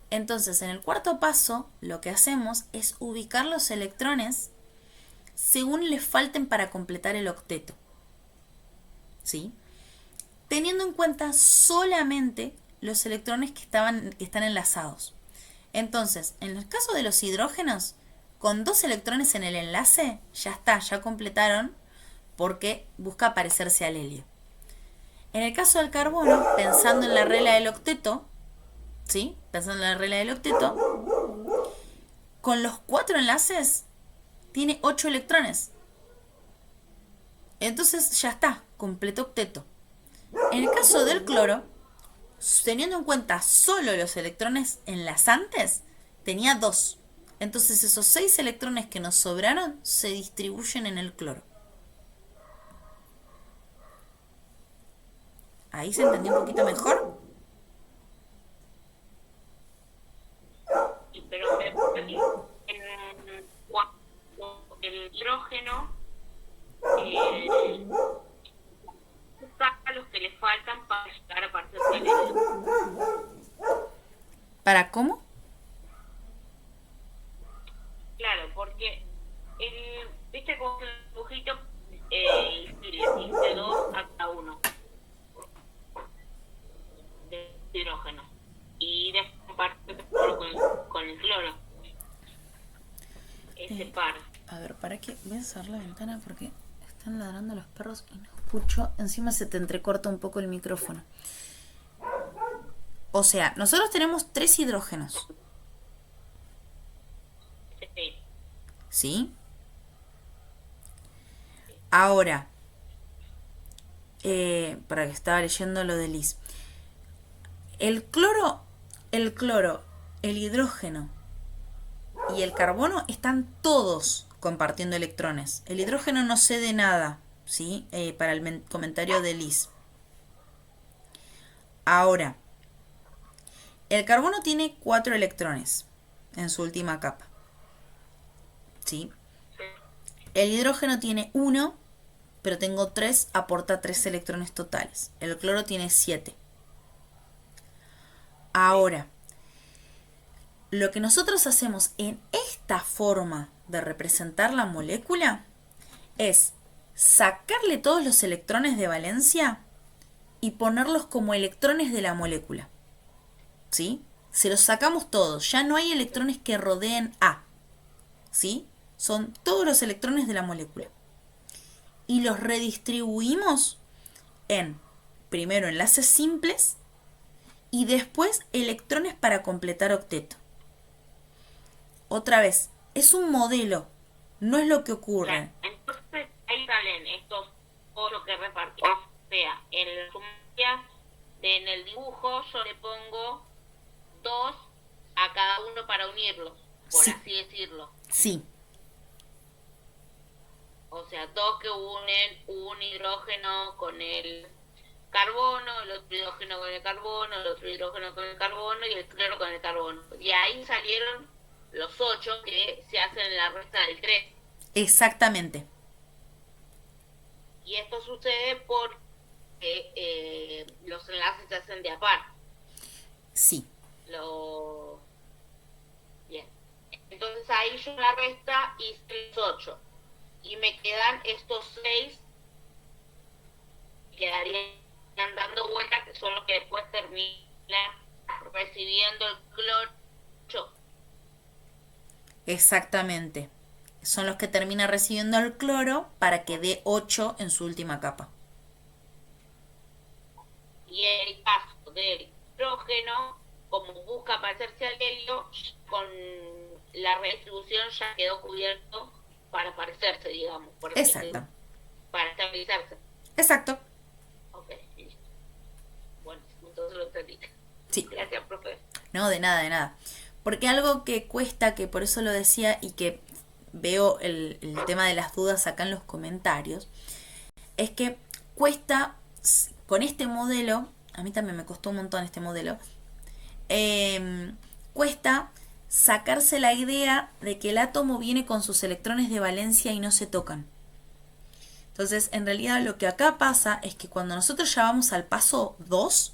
Entonces, en el cuarto paso, lo que hacemos es ubicar los electrones según les falten para completar el octeto, ¿sí? Teniendo en cuenta solamente los electrones que están enlazados. Entonces, en el caso de los hidrógenos, con 2 electrones en el enlace, ya está, ya completaron, porque busca parecerse al helio. En el caso del carbono, pensando en la regla del octeto, ¿sí? Pensando en la regla del octeto, con los 4 enlaces, tiene 8 electrones. Entonces, ya está, completo octeto. En el caso del cloro, teniendo en cuenta solo los electrones enlazantes, tenía 2. Entonces esos 6 electrones que nos sobraron se distribuyen en el cloro. ¿Ahí se entendió un poquito mejor? Pero el hidrógeno saca los que le faltan para llegar a aparecer el neón. ¿Para cómo? Claro, porque viste como el dibujito si le diste 2 a cada uno de hidrógeno y después comparte con el cloro. Ese par. A ver, ¿para qué? Voy a cerrar la ventana porque están ladrando los perros y no escucho. Encima se te entrecorta un poco el micrófono. O sea, nosotros tenemos 3 hidrógenos. Sí. ¿Sí? Ahora, para que estaba leyendo lo de Liz. El cloro, el hidrógeno y el carbono están todos compartiendo electrones. El hidrógeno no cede nada, ¿sí? Para el comentario de Liz. Ahora, el carbono tiene 4 electrones en su última capa, ¿sí? El hidrógeno tiene 1, pero tengo 3, aporta 3 electrones totales. El cloro tiene 7. Ahora, lo que nosotros hacemos en esta forma de representar la molécula es sacarle todos los electrones de valencia y ponerlos como electrones de la molécula. ¿Sí? Se los sacamos todos, ya no hay electrones que rodeen A. ¿Sí? Son todos los electrones de la molécula. Y los redistribuimos en, primero, enlaces simples y después electrones para completar octeto. Otra vez, es un modelo, no es lo que ocurre. Entonces ahí salen estos 8 que repartimos. O sea, en la sumatoria, en el dibujo yo le pongo 2 a cada uno para unirlos, por Sí. así decirlo. Sí, O sea, 2 que unen un hidrógeno con el carbono, el otro hidrógeno con el carbono, el otro hidrógeno con el carbono y el cloro con el carbono. Y ahí salieron los 8 que se hacen en la resta del 3. exactamente. Y esto sucede porque los enlaces se hacen de a par. Sí, Bien. Entonces ahí yo la resta hice los 8. Y me quedan estos 6 que quedarían dando vueltas, que son los que después terminan recibiendo el cloro. exactamente. Son los que termina recibiendo el cloro para que dé 8 en su última capa. Y en el caso del hidrógeno, como busca parecerse al helio, con la redistribución ya quedó cubierto para parecerse, digamos. Por así Exacto. decirlo, para estabilizarse. Exacto. Ok, listo. Bueno, entonces lo entendí. Sí. Gracias, profe. No, de nada, de nada. Porque algo que cuesta, que por eso lo decía y que veo el tema de las dudas acá en los comentarios, es que cuesta, con este modelo, a mí también me costó un montón este modelo, cuesta sacarse la idea de que el átomo viene con sus electrones de valencia y no se tocan. Entonces, en realidad lo que acá pasa es que cuando nosotros ya vamos al paso 2,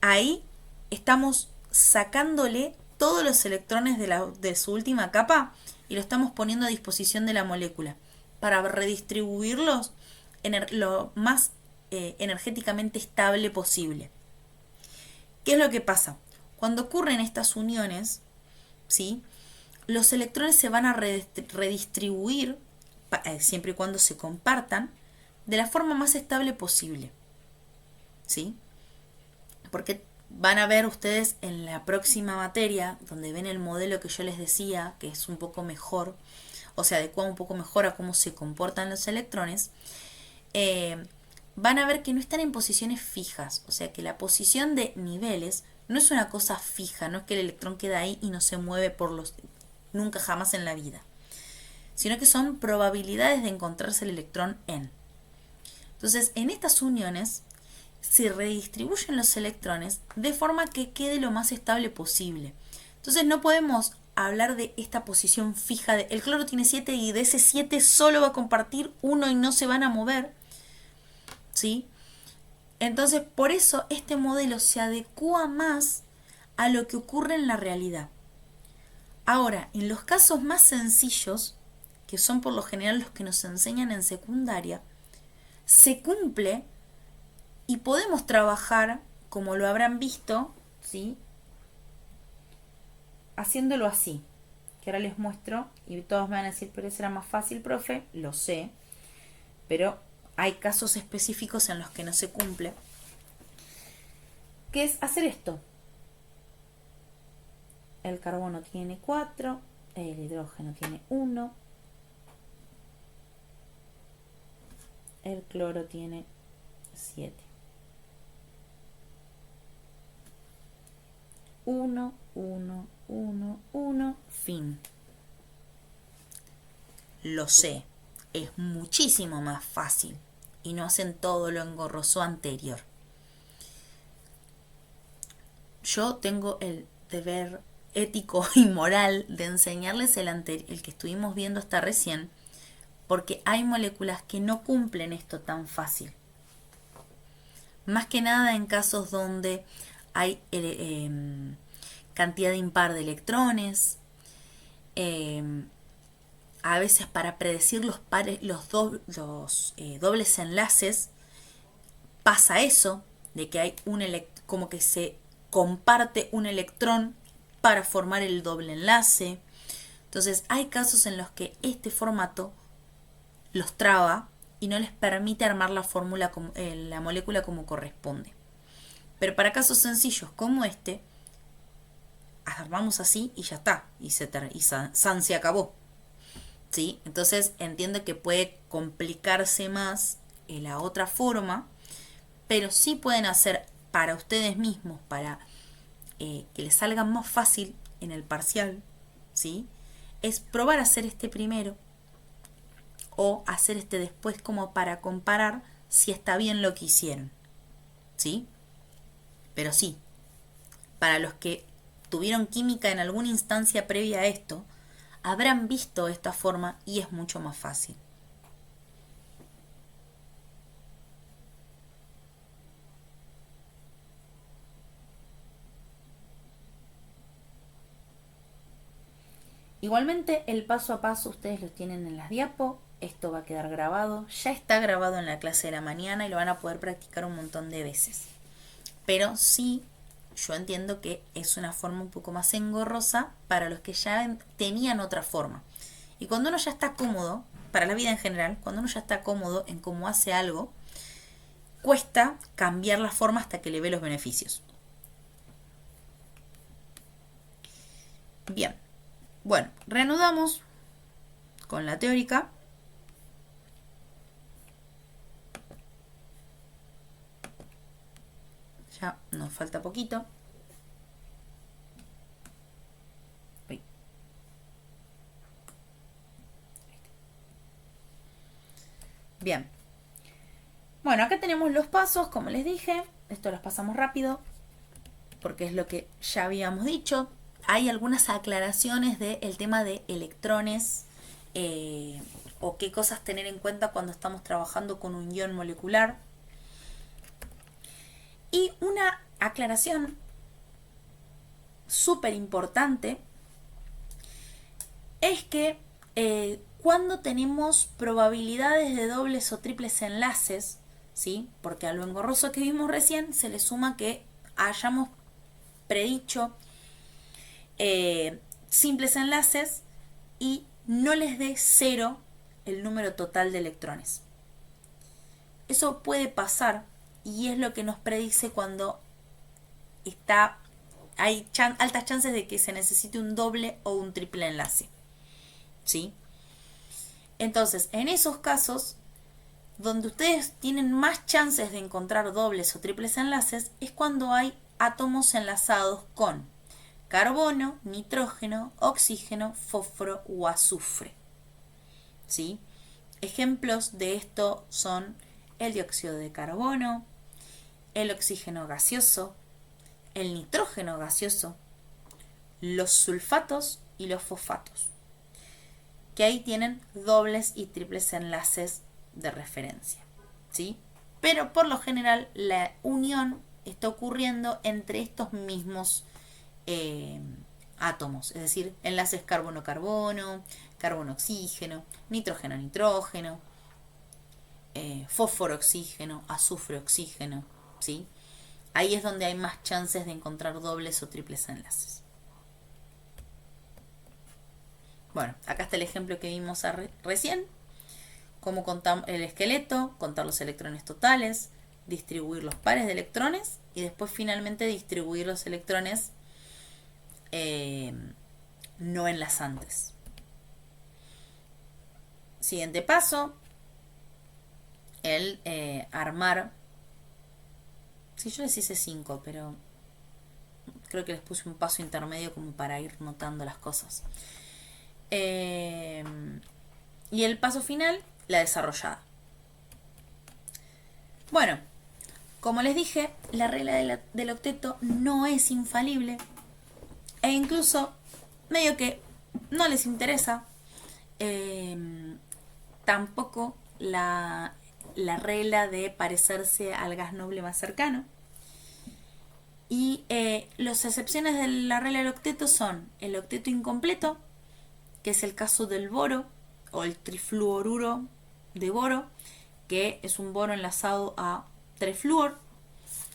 ahí estamos sacándole todos los electrones de su última capa y lo estamos poniendo a disposición de la molécula para redistribuirlos lo más energéticamente estable posible. ¿Qué es lo que pasa? Cuando ocurren estas uniones, ¿sí?, los electrones se van a redistribuir, siempre y cuando se compartan, de la forma más estable posible. ¿Sí? Porque van a ver ustedes en la próxima materia, donde ven el modelo que yo les decía, que es un poco mejor, o se adecua un poco mejor a cómo se comportan los electrones, van a ver que no están en posiciones fijas. O sea que la posición de niveles no es una cosa fija, no es que el electrón queda ahí y no se mueve nunca jamás en la vida, sino que son probabilidades de encontrarse el electrón en. Entonces, en estas uniones se redistribuyen los electrones de forma que quede lo más estable posible. Entonces no podemos hablar de esta posición fija de el cloro tiene 7 y de ese 7 solo va a compartir 1 y no se van a mover, ¿sí? Entonces, por eso este modelo se adecua más a lo que ocurre en la realidad. Ahora, en los casos más sencillos, que son por lo general los que nos enseñan en secundaria, se cumple y podemos trabajar, como lo habrán visto, ¿sí? Haciéndolo así, que ahora les muestro y todos me van a decir, pero eso era más fácil, profe, lo sé, pero hay casos específicos en los que no se cumple, que es hacer esto. El carbono tiene 4, el hidrógeno tiene 1, el cloro tiene 7. 1, 1, 1, 1, fin. Lo sé, es muchísimo más fácil y no hacen todo lo engorroso anterior. Yo tengo el deber ético y moral de enseñarles el que estuvimos viendo hasta recién, porque hay moléculas que no cumplen esto tan fácil. Más que nada en casos donde hay cantidad impar de electrones, a veces para predecir los dobles enlaces pasa eso, de que hay como que se comparte un electrón para formar el doble enlace. Entonces hay casos en los que este formato los traba y no les permite armar la molécula como corresponde. Pero para casos sencillos como este, armamos así y ya está, y se acabó. ¿Sí? Entonces entiendo que puede complicarse más la otra forma, pero sí pueden hacer para ustedes mismos, para que les salga más fácil en el parcial, ¿sí? Es probar a hacer este primero o hacer este después, como para comparar si está bien lo que hicieron, ¿sí? Pero sí, para los que tuvieron química en alguna instancia previa a esto, habrán visto esta forma y es mucho más fácil. Igualmente el paso a paso ustedes lo tienen en las diapos, esto va a quedar grabado, ya está grabado en la clase de la mañana y lo van a poder practicar un montón de veces. Pero sí, yo entiendo que es una forma un poco más engorrosa para los que ya tenían otra forma. Y cuando uno ya está cómodo, para la vida en general, cuando uno ya está cómodo en cómo hace algo, cuesta cambiar la forma hasta que le ve los beneficios. Bien, bueno, reanudamos con la teórica. Ya nos falta poquito. Bien. Bueno, acá tenemos los pasos, como les dije. Esto los pasamos rápido porque es lo que ya habíamos dicho. Hay algunas aclaraciones del tema de electrones o qué cosas tener en cuenta cuando estamos trabajando con un ion molecular. Y una aclaración súper importante es que cuando tenemos probabilidades de dobles o triples enlaces, ¿sí? Porque a lo engorroso que vimos recién se le suma que hayamos predicho simples enlaces y no les dé 0 el número total de electrones. Eso puede pasar y es lo que nos predice cuando hay altas chances de que se necesite un doble o un triple enlace, ¿sí? Entonces, en esos casos, donde ustedes tienen más chances de encontrar dobles o triples enlaces, es cuando hay átomos enlazados con carbono, nitrógeno, oxígeno, fósforo o azufre, ¿sí? Ejemplos de esto son el dióxido de carbono, el oxígeno gaseoso, el nitrógeno gaseoso, los sulfatos y los fosfatos, que ahí tienen dobles y triples enlaces de referencia, ¿sí? pero por lo general la unión está ocurriendo entre estos mismos átomos, es decir, enlaces carbono-carbono, carbono-oxígeno, nitrógeno-nitrógeno, fósforo-oxígeno, azufre-oxígeno, ¿sí? Ahí es donde hay más chances de encontrar dobles o triples enlaces. Bueno, acá está el ejemplo que vimos recién. Cómo contar el esqueleto, contar los electrones totales, distribuir los pares de electrones y después finalmente distribuir los electrones no enlazantes. Siguiente paso, el armar. Sí, yo les hice 5, pero creo que les puse un paso intermedio como para ir notando las cosas. Y el paso final, la desarrollada. Bueno, como les dije, la regla del octeto no es infalible e incluso medio que no les interesa tampoco la regla de parecerse al gas noble más cercano. Y las excepciones de la regla del octeto son el octeto incompleto, que es el caso del boro o el trifluoruro de boro, que es un boro enlazado a 3-fluor.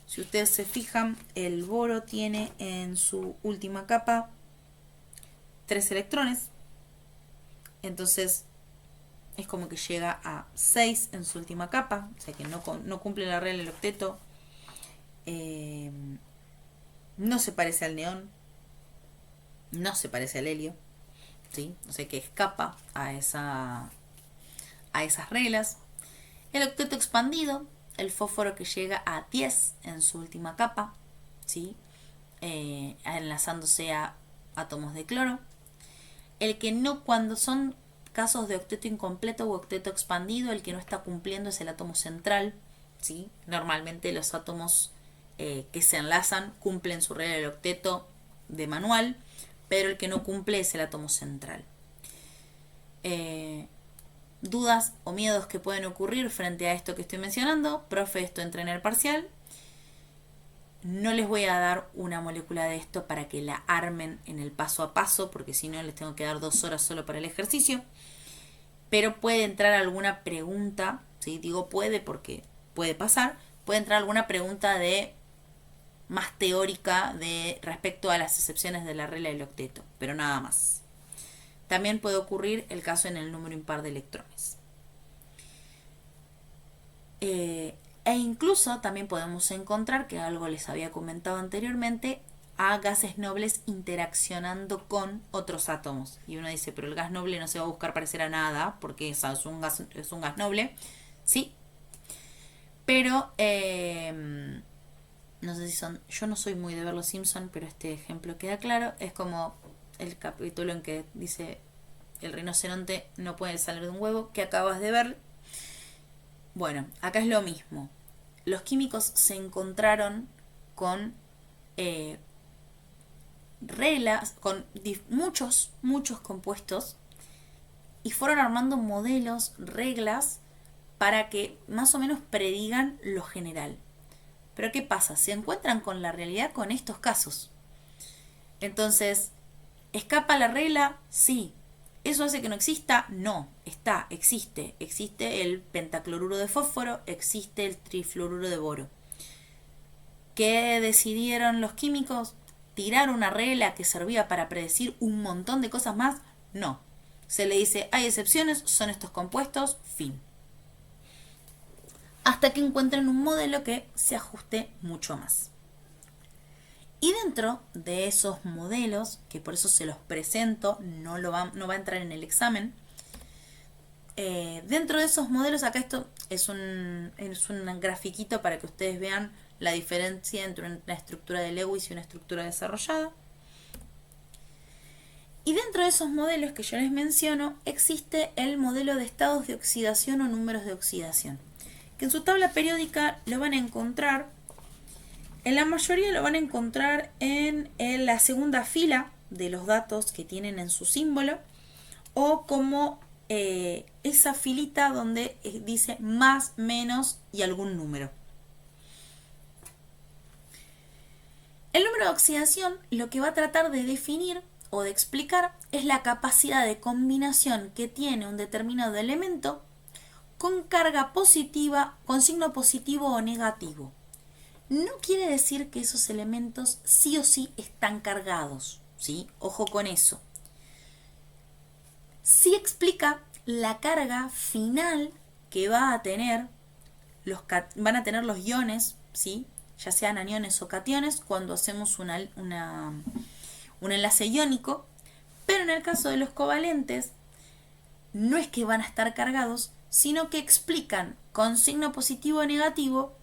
Si ustedes se fijan, el boro tiene en su última capa 3 electrones. Entonces es como que llega a 6 en su última capa, o sea que no cumple la regla del octeto. No se parece al neón, no se parece al helio, ¿sí? O sea que escapa a esas reglas. El octeto expandido, el fósforo que llega a 10 en su última capa, ¿sí? Enlazándose a átomos de cloro. El que no, cuando son casos de octeto incompleto o octeto expandido, el que no está cumpliendo es el átomo central, ¿sí? Normalmente los átomos que se enlazan cumplen su regla del octeto de manual, pero el que no cumple es el átomo central. Dudas o miedos que pueden ocurrir frente a esto que estoy mencionando. Profe, esto entra en el parcial. No les voy a dar una molécula de esto para que la armen en el paso a paso, porque si no les tengo que dar 2 horas solo para el ejercicio. Pero puede entrar alguna pregunta, ¿sí? Digo puede porque puede pasar. Puede entrar alguna pregunta más teórica respecto a las excepciones de la regla del octeto, pero nada más. También puede ocurrir el caso en el número impar de electrones. E incluso también podemos encontrar, que algo les había comentado anteriormente, a gases nobles interaccionando con otros átomos. Y uno dice, pero el gas noble no se va a buscar parecer a nada, porque es un gas noble. Sí, pero no sé si son... Yo no soy muy de ver Los Simpson, pero este ejemplo queda claro. Es como el capítulo en que dice el rinoceronte no puede salir de un huevo, que acabas de ver. Bueno, acá es lo mismo. Los químicos se encontraron con reglas, con muchos compuestos, y fueron armando modelos, reglas, para que más o menos predigan lo general. Pero ¿qué pasa? Se encuentran con la realidad con estos casos. Entonces, ¿escapa la regla? Sí. ¿Eso hace que no exista? No. Existe. Existe el pentacloruro de fósforo, existe el trifluoruro de boro. ¿Qué decidieron los químicos? ¿Tirar una regla que servía para predecir un montón de cosas más? No. Se le dice, hay excepciones, son estos compuestos, fin. Hasta que encuentren un modelo que se ajuste mucho más. Y dentro de esos modelos, que por eso se los presento, no va a entrar en el examen, dentro de esos modelos, acá esto es un grafiquito para que ustedes vean la diferencia entre una estructura de Lewis y una estructura desarrollada. Y dentro de esos modelos que yo les menciono, existe el modelo de estados de oxidación o números de oxidación, que en su tabla periódica lo van a encontrar, en la mayoría lo van a encontrar en la segunda fila de los datos que tienen en su símbolo, o como esa filita donde dice más, menos y algún número. El número de oxidación lo que va a tratar de definir o de explicar es la capacidad de combinación que tiene un determinado elemento con carga positiva, con signo positivo o negativo. No quiere decir que esos elementos sí o sí están cargados, ¿sí? Ojo con eso. Sí explica la carga final que va a tener van a tener los iones, ¿sí? Ya sean aniones o cationes, cuando hacemos un enlace iónico, pero en el caso de los covalentes, no es que van a estar cargados, sino que explican con signo positivo o negativo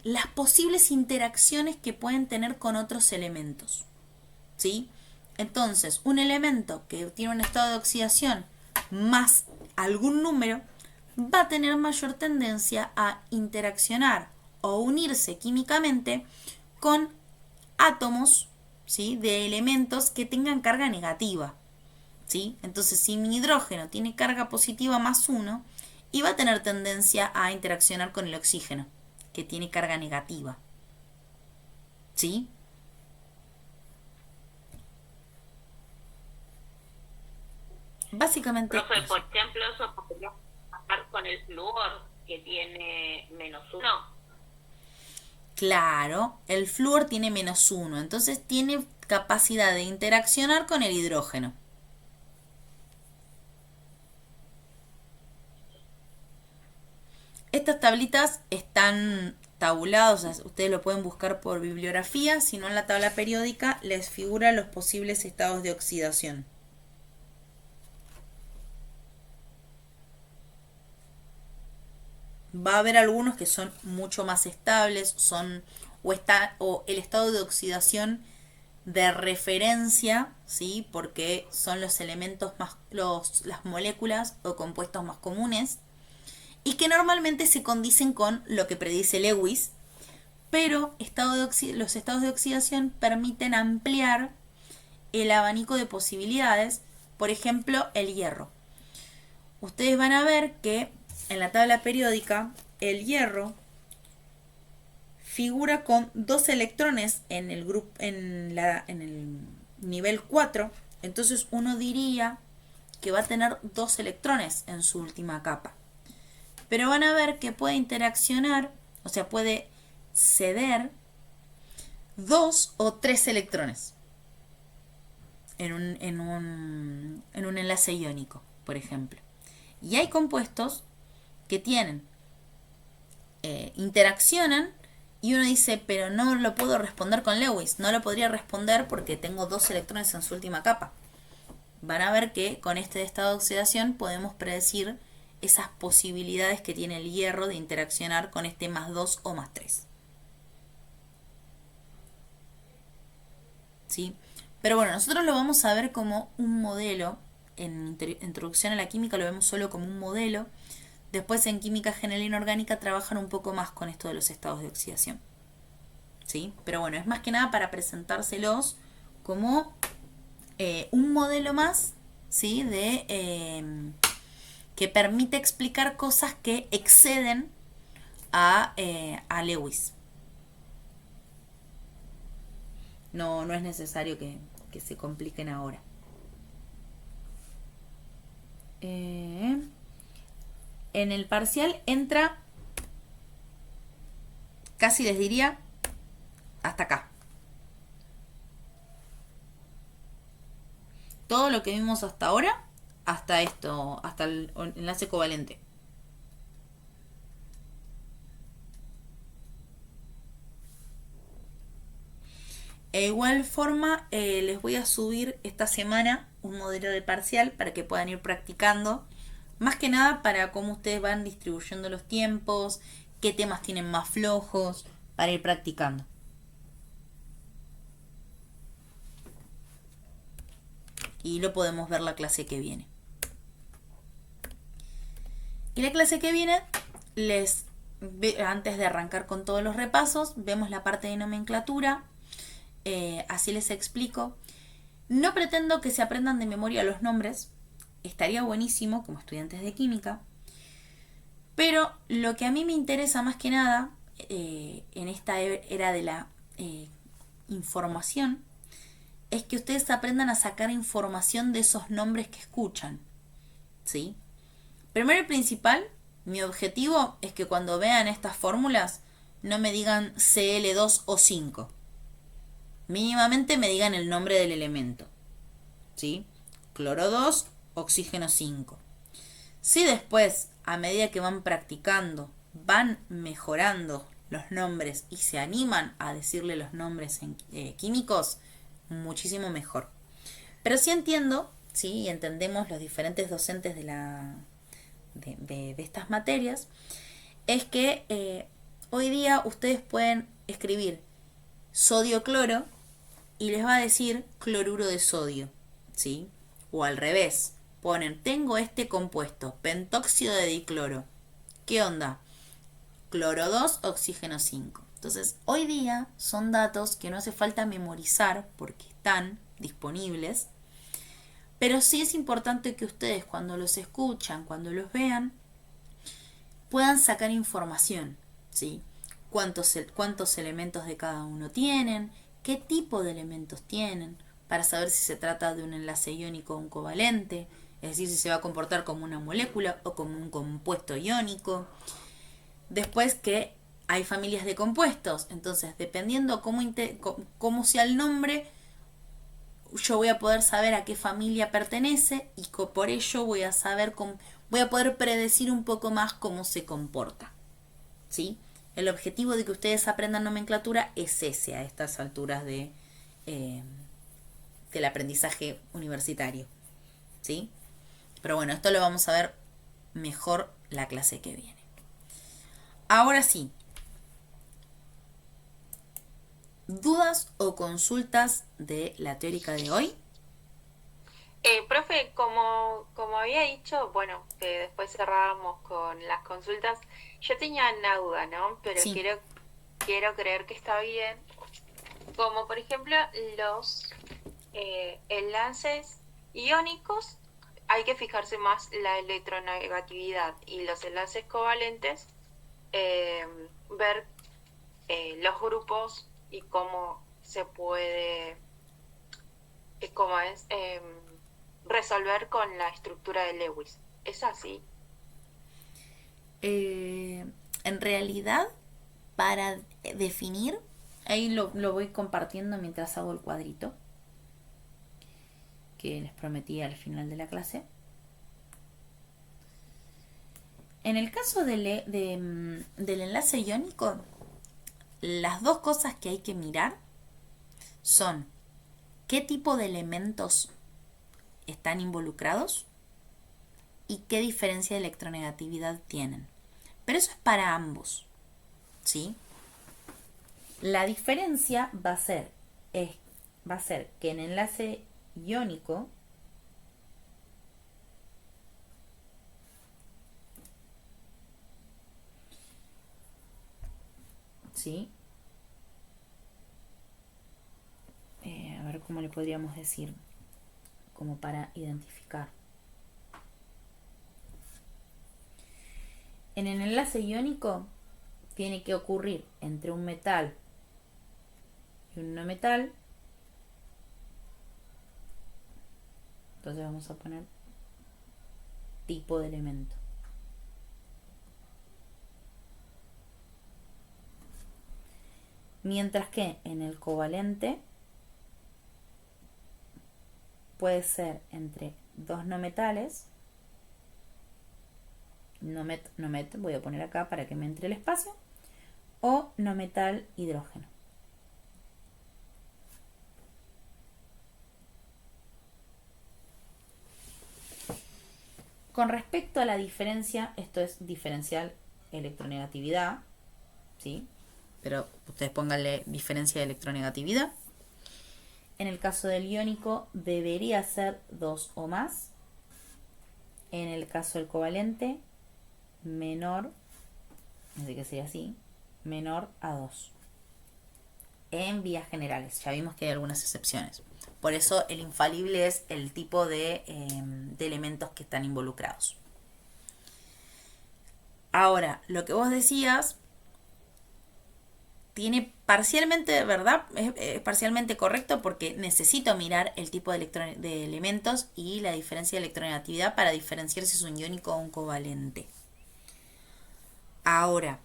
las posibles interacciones que pueden tener con otros elementos, ¿sí? Entonces, un elemento que tiene un estado de oxidación más algún número va a tener mayor tendencia a interaccionar o unirse químicamente con átomos, ¿sí? De elementos que tengan carga negativa, ¿sí? Entonces, si mi hidrógeno tiene carga positiva más 1, y va a tener tendencia a interaccionar con el oxígeno, que tiene carga negativa, ¿sí? Básicamente Profe, eso. por ejemplo, eso podría pasar con el flúor, que tiene -1. Claro, el flúor tiene -1, entonces tiene capacidad de interaccionar con el hidrógeno. Estas tablitas están tabuladas, o sea, ustedes lo pueden buscar por bibliografía, si no en la tabla periódica les figura los posibles estados de oxidación. Va a haber algunos que son mucho más estables, o el estado de oxidación de referencia, ¿sí? Porque son los elementos las moléculas o compuestos más comunes, y que normalmente se condicen con lo que predice Lewis, pero los estados de oxidación permiten ampliar el abanico de posibilidades. Por ejemplo, el hierro. Ustedes van a ver que en la tabla periódica el hierro figura con 2 electrones en el nivel 4, entonces uno diría que va a tener 2 electrones en su última capa. Pero van a ver que puede interaccionar, o sea, puede ceder 2 o 3 electrones en un enlace iónico, por ejemplo. Y hay compuestos que tienen, interaccionan, y uno dice, pero no lo puedo responder con Lewis, no lo podría responder porque tengo 2 electrones en su última capa. Van a ver que con este estado de oxidación podemos predecir esas posibilidades que tiene el hierro de interaccionar con este +2 o +3. ¿Sí? Pero bueno, nosotros lo vamos a ver como un modelo. En Introducción a la Química lo vemos solo como un modelo. Después en Química General Inorgánica trabajan un poco más con esto de los estados de oxidación, ¿sí? Pero bueno, es más que nada para presentárselos como un modelo más, ¿sí? Que permite explicar cosas que exceden a Lewis. No es necesario que se compliquen ahora. En el parcial entra, casi les diría, hasta acá. Todo lo que vimos hasta ahora, hasta esto, hasta el enlace covalente. De igual forma, les voy a subir esta semana un modelo de parcial para que puedan ir practicando. Más que nada para cómo ustedes van distribuyendo los tiempos, qué temas tienen más flojos, para ir practicando. Y lo podemos ver la clase que viene. Y la clase que viene, antes de arrancar con todos los repasos, vemos la parte de nomenclatura. Así les explico. No pretendo que se aprendan de memoria los nombres. estaría buenísimo como estudiantes de química, pero lo que a mí me interesa más que nada en esta era de la información es que ustedes aprendan a sacar información de esos nombres que escuchan, ¿sí? Primero y principal, mi objetivo es que cuando vean estas fórmulas no me digan Cl2 o 5. Mínimamente me digan el nombre del elemento, ¿sí? Cloro 2, oxígeno 5. Si después, a medida que van practicando, van mejorando los nombres y se animan a decirle los nombres químicos, muchísimo mejor. Pero sí entiendo, sí, y entendemos los diferentes docentes de estas materias, es que hoy día ustedes pueden escribir sodio-cloro y les va a decir cloruro de sodio, ¿sí? O al revés, ponen, tengo este compuesto, pentóxido de dicloro. ¿Qué onda? Cloro 2, oxígeno 5. Entonces, hoy día son datos que no hace falta memorizar porque están disponibles, pero sí es importante que ustedes cuando los escuchan, cuando los vean, puedan sacar información, ¿sí? Cuántos elementos de cada uno tienen, qué tipo de elementos tienen, para saber si se trata de un enlace iónico o un covalente, es decir, si se va a comportar como una molécula o como un compuesto iónico. Después que hay familias de compuestos, entonces dependiendo cómo sea el nombre, yo voy a poder saber a qué familia pertenece y por ello voy a poder predecir un poco más cómo se comporta, ¿sí? El objetivo de que ustedes aprendan nomenclatura es ese a estas alturas del aprendizaje universitario, ¿sí? Pero bueno, esto lo vamos a ver mejor la clase que viene. Ahora sí, ¿dudas o consultas de la teórica de hoy? Profe, como había dicho, bueno, que después cerrábamos con las consultas, yo tenía una duda, ¿no? Pero Sí. quiero creer que está bien. Como por ejemplo los enlaces iónicos, hay que fijarse más la electronegatividad, y los enlaces covalentes, ver los grupos y cómo se puede, resolver con la estructura de Lewis. ¿Es así? En realidad, para definir, ahí lo voy compartiendo mientras hago el cuadrito que les prometí al final de la clase. En el caso del enlace iónico, las dos cosas que hay que mirar son qué tipo de elementos están involucrados y qué diferencia de electronegatividad tienen. Pero eso es para ambos, ¿sí? La diferencia va a ser que en enlace iónico ¿sí? A ver cómo le podríamos decir, como para identificar. En el enlace iónico tiene que ocurrir entre un metal y un no metal. Entonces vamos a poner tipo de elemento. Mientras que en el covalente puede ser entre dos no metales, no met, voy a poner acá para que me entre el espacio, o no metal hidrógeno. Con respecto a la diferencia, esto es diferencial electronegatividad, ¿sí? Pero ustedes pónganle diferencia de electronegatividad. En el caso del iónico debería ser 2 o más. En el caso del covalente, menor, así que sería así, menor a 2. En vías generales, ya vimos que hay algunas excepciones. Por eso el infalible es el tipo de elementos que están involucrados. Ahora, lo que vos decías tiene parcialmente verdad, es parcialmente correcto, porque necesito mirar el tipo de elementos y la diferencia de electronegatividad para diferenciar si es un iónico o un covalente. Ahora,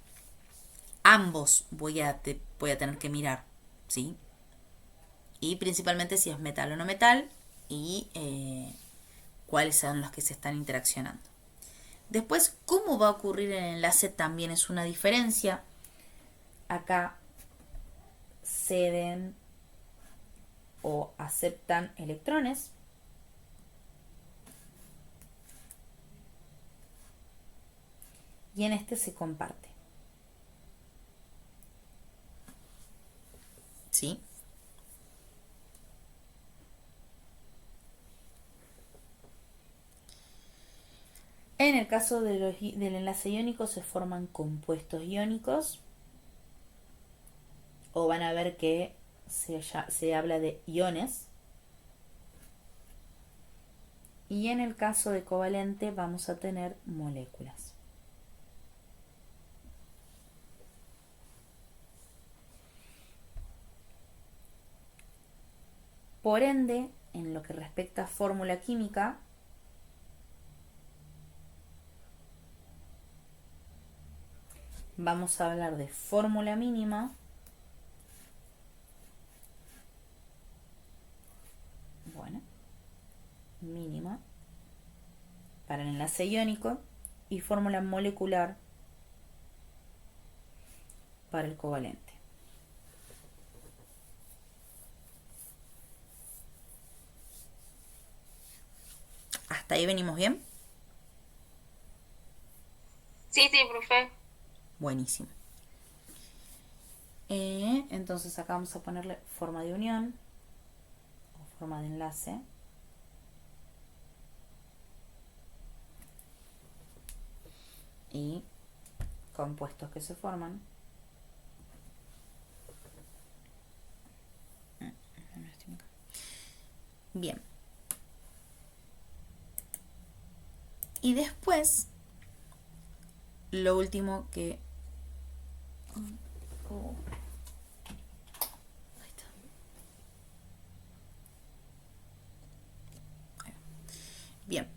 ambos voy a tener que mirar, ¿sí? Y principalmente si es metal o no metal y cuáles son los que se están interaccionando. Después, cómo va a ocurrir el enlace también es una diferencia. Acá ceden o aceptan electrones. Y en este se comparte. ¿Sí? En el caso del enlace iónico se forman compuestos iónicos, o van a ver que se habla de iones. Y en el caso de covalente vamos a tener moléculas. Por ende, en lo que respecta a fórmula química, vamos a hablar de fórmula mínima, mínima para el enlace iónico, y fórmula molecular para el covalente. ¿Hasta ahí venimos bien? Sí, profe. Buenísimo. Entonces acá vamos a ponerle forma de unión o forma de enlace. Y compuestos que se forman. Bien. Y después, lo último que... Ahí está. Bien.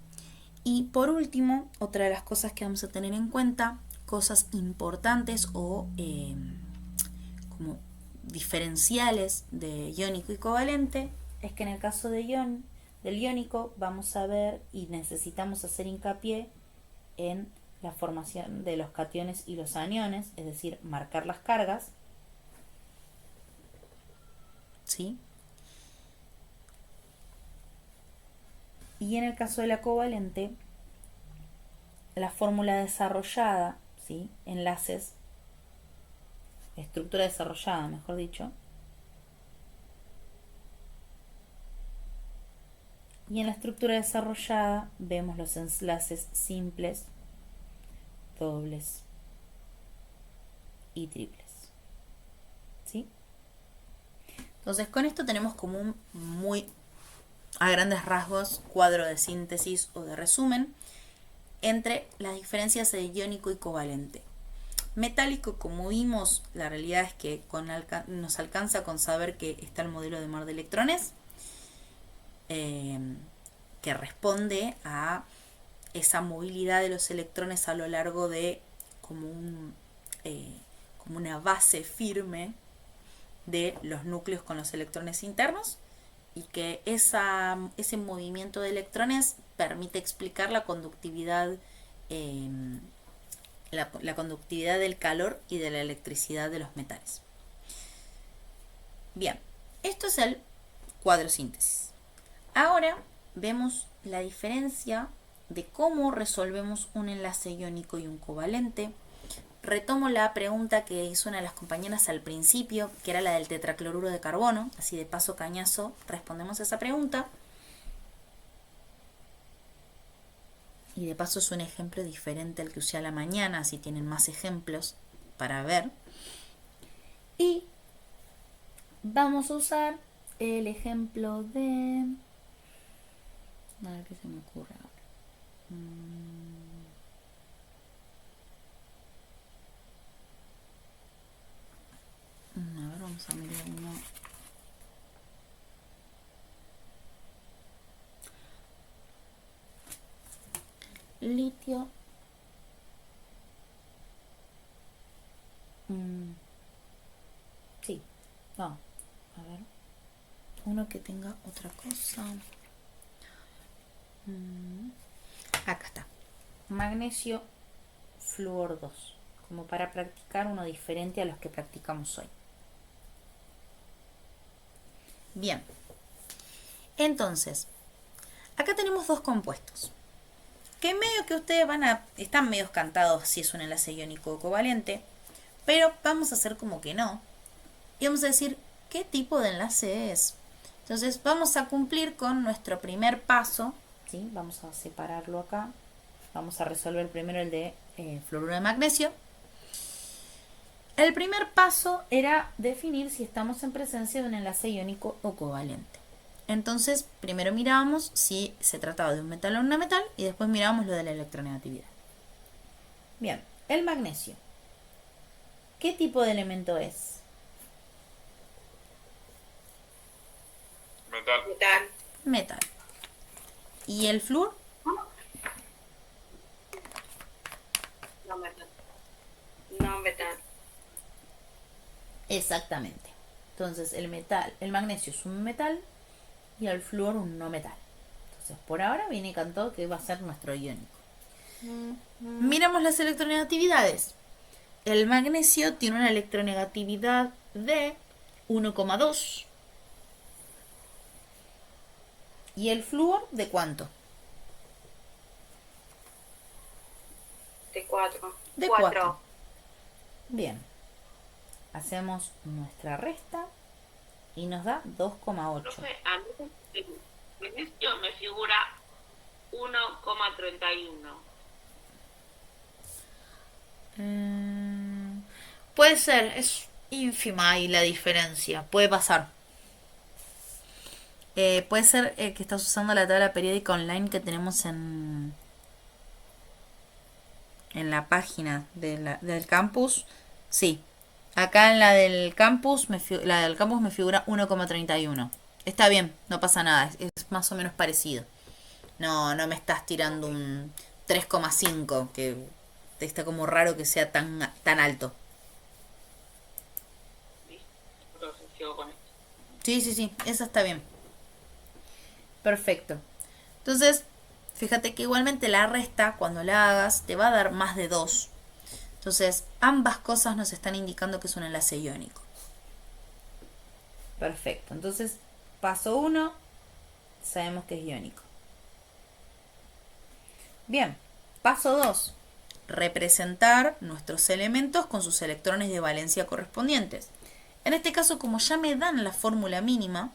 Y por último, otra de las cosas que vamos a tener en cuenta, cosas importantes o como diferenciales de iónico y covalente, es que en el caso del iónico vamos a ver y necesitamos hacer hincapié en la formación de los cationes y los aniones, es decir, marcar las cargas, ¿sí? Y en el caso de la covalente, la fórmula desarrollada, ¿sí? Enlaces, estructura desarrollada, mejor dicho. Y en la estructura desarrollada vemos los enlaces simples, dobles y triples, ¿sí? Entonces con esto tenemos como un muy a grandes rasgos cuadro de síntesis o de resumen entre las diferencias de iónico y covalente. Metálico, como vimos, la realidad es que nos alcanza con saber que está el modelo de mar de electrones, que responde a esa movilidad de los electrones a lo largo de como una base firme de los núcleos con los electrones internos, y que ese movimiento de electrones permite explicar la conductividad, la conductividad del calor y de la electricidad de los metales. Bien, esto es el cuadro síntesis. Ahora vemos la diferencia de cómo resolvemos un enlace iónico y un covalente. Retomo la pregunta que hizo una de las compañeras al principio, que era la del tetracloruro de carbono. Así de paso cañazo respondemos a esa pregunta. Y de paso es un ejemplo diferente al que usé a la mañana, así tienen más ejemplos para ver. Y vamos a usar el ejemplo de... A ver qué se me ocurre ahora. A ver, vamos a mirar uno. Litio. Sí. No. A ver. Uno que tenga otra cosa. Acá está. Magnesio flúor 2. Como para practicar uno diferente a los que practicamos hoy. Bien. Entonces, acá tenemos dos compuestos. Que medio que ustedes están medio cantados si es un enlace iónico o covalente. Pero vamos a hacer como que no. Y vamos a decir qué tipo de enlace es. Entonces vamos a cumplir con nuestro primer paso. ¿Sí? Vamos a separarlo acá. Vamos a resolver primero el de fluoruro de magnesio. El primer paso era definir si estamos en presencia de un enlace iónico o covalente. Entonces, primero mirábamos si se trataba de un metal o una metal y después mirábamos lo de la electronegatividad. Bien, el magnesio. ¿Qué tipo de elemento es? Metal. Metal. ¿Y el flúor? No metal. Exactamente. Entonces, el magnesio es un metal y el flúor un no metal. Entonces, por ahora viene cantado que va a ser nuestro iónico. Miramos las electronegatividades. El magnesio tiene una electronegatividad de 1,2. ¿Y el flúor de cuánto? De 4. De 4. Bien. Hacemos nuestra resta y nos da 2,8. Profe, a mí el magnesio me figura 1,31. Puede ser, es ínfima ahí la diferencia, puede pasar. Puede ser que estás usando la tabla periódica online que tenemos en la página del campus. Sí, acá en la del campus me figura 1,31. Está bien, no pasa nada, es más o menos parecido. No me estás tirando un 3,5, que está como raro que sea tan alto. Entonces sigo con esto. Sí, esa está bien. Perfecto. Entonces, fíjate que igualmente la resta, cuando la hagas, te va a dar más de 2. Entonces, ambas cosas nos están indicando que es un enlace iónico. Perfecto. Entonces, paso 1, sabemos que es iónico. Bien, paso 2. Representar nuestros elementos con sus electrones de valencia correspondientes. En este caso, como ya me dan la fórmula mínima,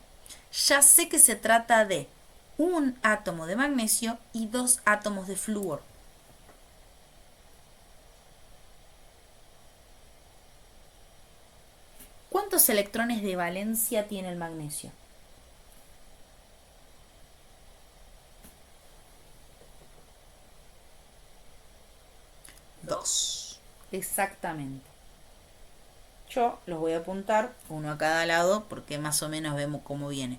ya sé que se trata de un átomo de magnesio y 2 átomos de flúor. ¿Cuántos electrones de valencia tiene el magnesio? 2. Exactamente. Yo los voy a apuntar, uno a cada lado, porque más o menos vemos cómo viene.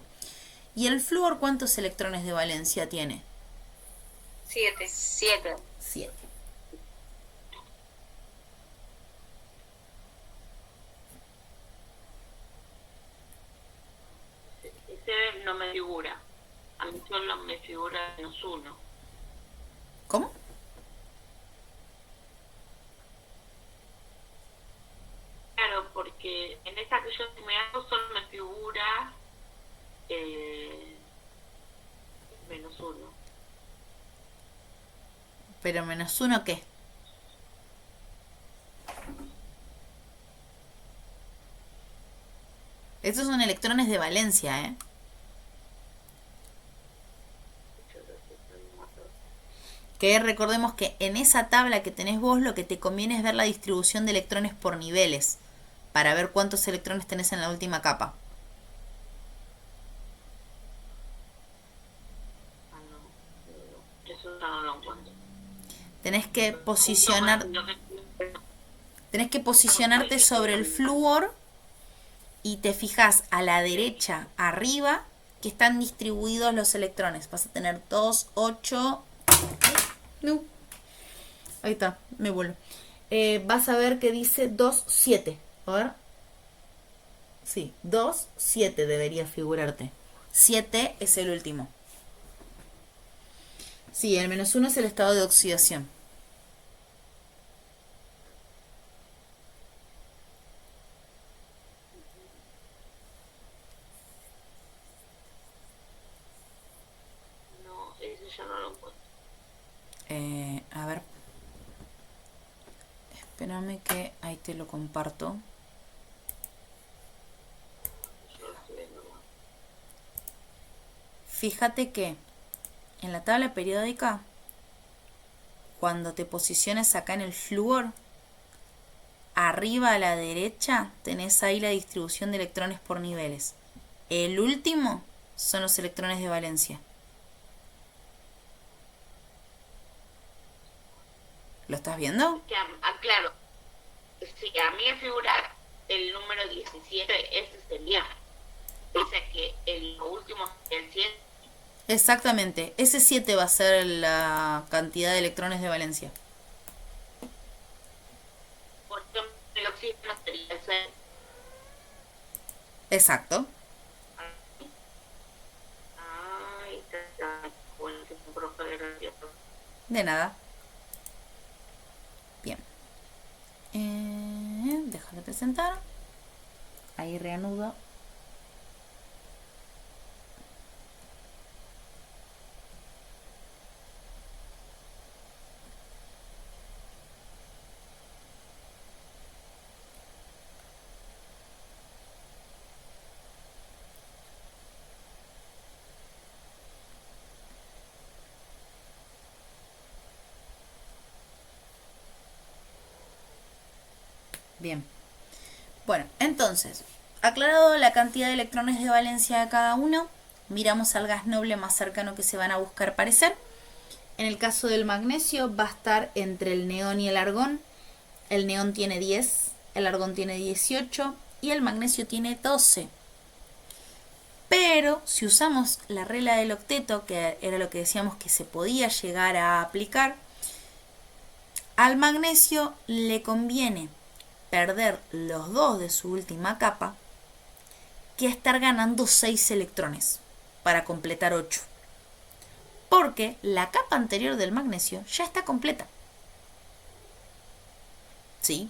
¿Y el flúor cuántos electrones de valencia tiene? 7. 7. Ese no me figura. A mí solo me figura -1. ¿Cómo? Claro, porque en esta que yo me hago solo me figura -1. ¿Pero -1 qué? Estos son electrones de valencia, ¿eh? Que recordemos que en esa tabla que tenés vos lo que te conviene es ver la distribución de electrones por niveles, para ver cuántos electrones tenés en la última capa. Eso ya no lo encuentro. Tenés que posicionarte sobre el flúor y te fijas a la derecha, arriba, que están distribuidos los electrones. Vas a tener 2, 8... No. Ahí está, me vuelvo. Vas a ver que dice 2, 7. A ver. Sí, 2, 7 debería figurarte. 7 es el último. Sí, el -1 es el estado de oxidación. No, ese ya no lo encuentro. A ver. Espérame que ahí te lo comparto. Yo lo estoy viendo más. Fíjate que en la tabla periódica, cuando te posiciones acá en el flúor, arriba a la derecha tenés ahí la distribución de electrones por niveles. El último son los electrones de valencia. ¿Lo estás viendo? Claro, si a mí me figura el número 17, ese sería. Dice que el último, el 7. Exactamente, ese 7 va a ser la cantidad de electrones de valencia. Por ejemplo, el oxígeno sería el 6. Exacto. Ay, está bueno, que un profe gracioso. De nada. Bien. Déjame presentar. Ahí reanudo. Bien. Bueno, entonces, aclarado la cantidad de electrones de valencia de cada uno, miramos al gas noble más cercano que se van a buscar parecer. En el caso del magnesio va a estar entre el neón y el argón. El neón tiene 10, el argón tiene 18 y el magnesio tiene 12. Pero si usamos la regla del octeto, que era lo que decíamos que se podía llegar a aplicar, al magnesio le conviene perder los 2 de su última capa que estar ganando 6 electrones para completar 8. Porque la capa anterior del magnesio ya está completa. ¿Sí?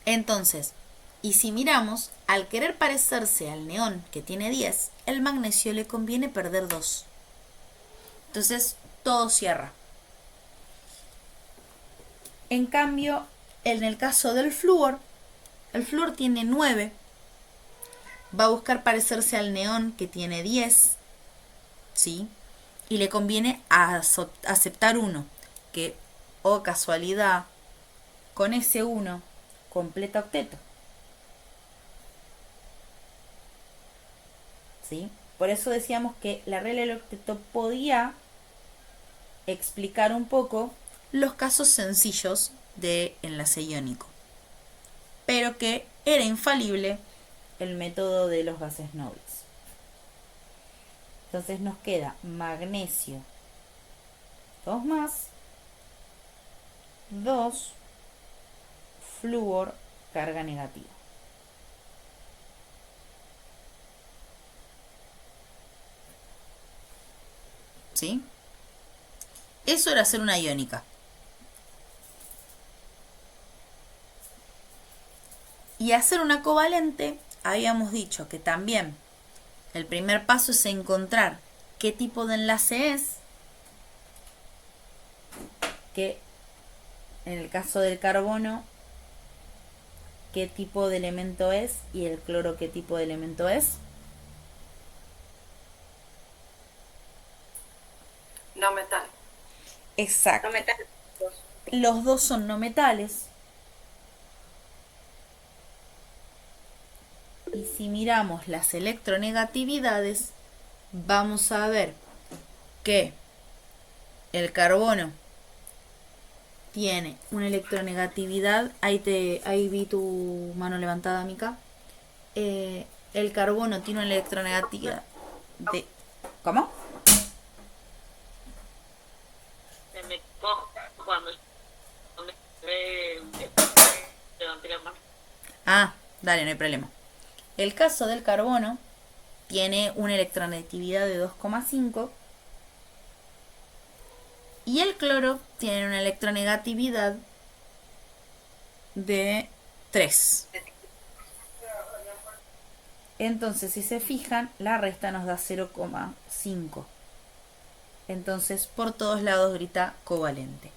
Entonces, y si miramos, al querer parecerse al neón que tiene 10, el magnesio le conviene perder 2. Entonces, todo cierra. En cambio, en el caso del flúor, el flúor tiene 9. Va a buscar parecerse al neón que tiene 10. ¿Sí? Y le conviene aceptar 1. Que, oh casualidad, con ese 1 completa octeto. ¿Sí? Por eso decíamos que la regla del octeto podía explicar un poco los casos sencillos de enlace iónico, pero que era infalible el método de los gases nobles. Entonces nos queda magnesio 2 más 2 flúor carga negativa. ¿Sí? Eso era hacer una iónica. Y hacer una covalente, habíamos dicho que también el primer paso es encontrar qué tipo de enlace es, que en el caso del carbono, qué tipo de elemento es, y el cloro, qué tipo de elemento es. No metal. Exacto. No metal. Los dos son no metales. Y si miramos las electronegatividades, vamos a ver que el carbono tiene una electronegatividad. Ahí vi tu mano levantada, Mica. El carbono tiene una electronegatividad de... ¿Cómo? Se me cojo cuando levanté la mano. Ah, dale, no hay problema. El caso del carbono tiene una electronegatividad de 2,5 y el cloro tiene una electronegatividad de 3. Entonces, si se fijan, la resta nos da 0,5. Entonces, por todos lados grita covalente.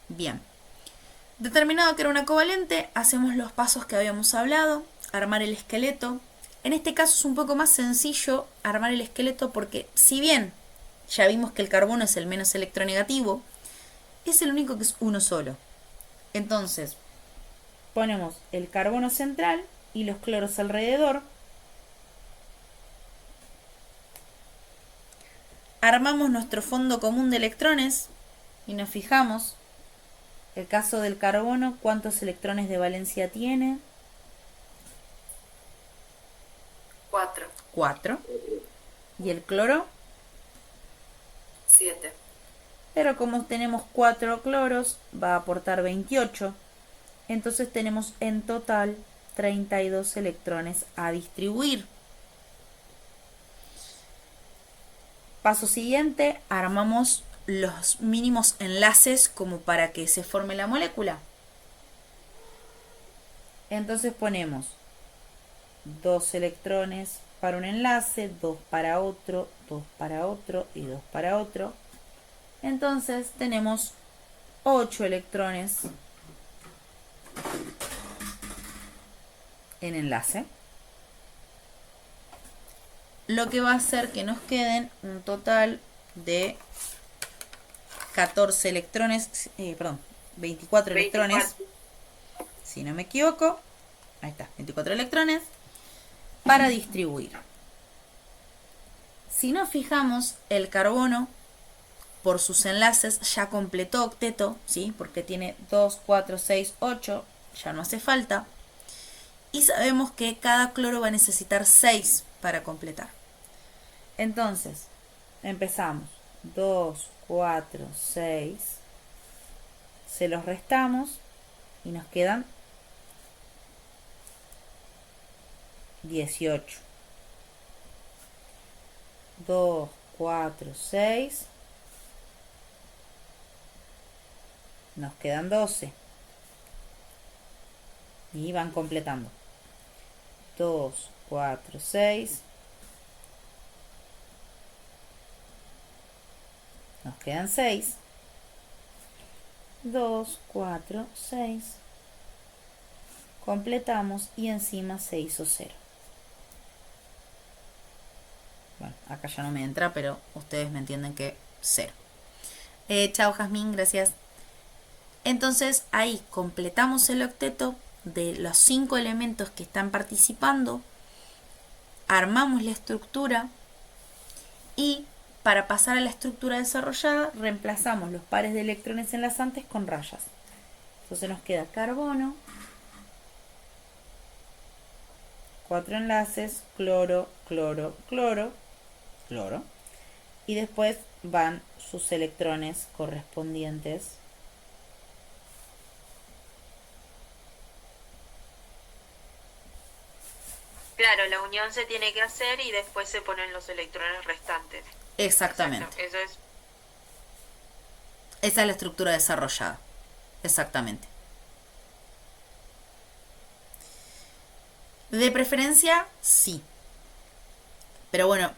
Bien. Determinado que era una covalente, hacemos los pasos que habíamos hablado, armar el esqueleto. En este caso es un poco más sencillo armar el esqueleto porque si bien ya vimos que el carbono es el menos electronegativo, es el único que es uno solo. Entonces, ponemos el carbono central y los cloros alrededor. Armamos nuestro fondo común de electrones y nos fijamos. El caso del carbono, ¿cuántos electrones de valencia tiene? 4, 4. ¿Y el cloro? 7. Pero como tenemos 4 cloros, va a aportar 28. Entonces tenemos en total 32 electrones a distribuir. Paso siguiente, armamos los mínimos enlaces como para que se forme la molécula. Entonces ponemos 2 electrones para un enlace, 2 para otro, 2 para otro y 2 para otro. Entonces tenemos 8 electrones en enlace. Lo que va a hacer que nos queden un total de 14 electrones, 24 electrones, si no me equivoco. Ahí está, 24 electrones para distribuir. Si nos fijamos, el carbono por sus enlaces ya completó octeto, ¿sí? Porque tiene 2, 4, 6, 8, ya no hace falta. Y sabemos que cada cloro va a necesitar 6 para completar. Entonces, empezamos. 2, 4, 6. Se los restamos y nos quedan 18. 2, 4, 6. Nos quedan 12. Y van completando. 2, 4, 6. Nos quedan 6. 2, 4, 6. Completamos y encima se hizo 0. Bueno, acá ya no me entra, pero ustedes me entienden que 0. Chao, Jazmín, gracias. Entonces ahí completamos el octeto de los 5 elementos que están participando. Armamos la estructura y para pasar a la estructura desarrollada reemplazamos los pares de electrones enlazantes con rayas. Entonces nos queda carbono, 4 enlaces, cloro, cloro, cloro, cloro. Y después van sus electrones correspondientes. Claro, la unión se tiene que hacer y después se ponen los electrones restantes. Exactamente. Exacto, eso es. Esa es la estructura desarrollada. Exactamente. De preferencia, sí. Pero bueno,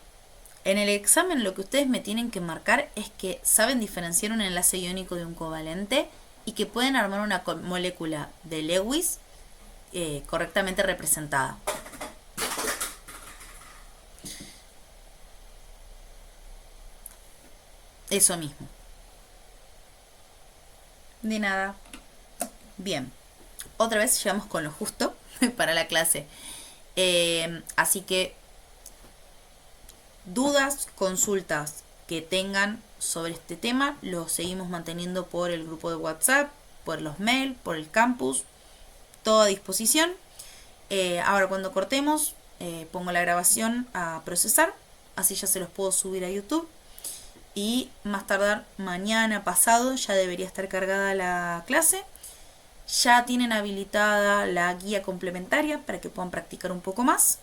en el examen lo que ustedes me tienen que marcar es que saben diferenciar un enlace iónico de un covalente y que pueden armar una molécula de Lewis correctamente representada. Eso mismo. De nada. Bien, otra vez llegamos con lo justo para la clase. Así que dudas, consultas que tengan sobre este tema, lo seguimos manteniendo por el grupo de WhatsApp, por los mails, por el campus, todo a disposición. Ahora cuando cortemos, pongo la grabación a procesar, así ya se los puedo subir a YouTube. Y más tardar mañana pasado ya debería estar cargada la clase. Ya tienen habilitada la guía complementaria para que puedan practicar un poco más.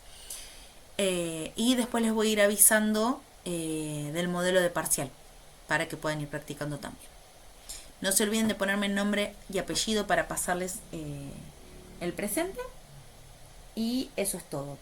Y después les voy a ir avisando del modelo de parcial para que puedan ir practicando también. No se olviden de ponerme nombre y apellido para pasarles el presente. Y eso es todo.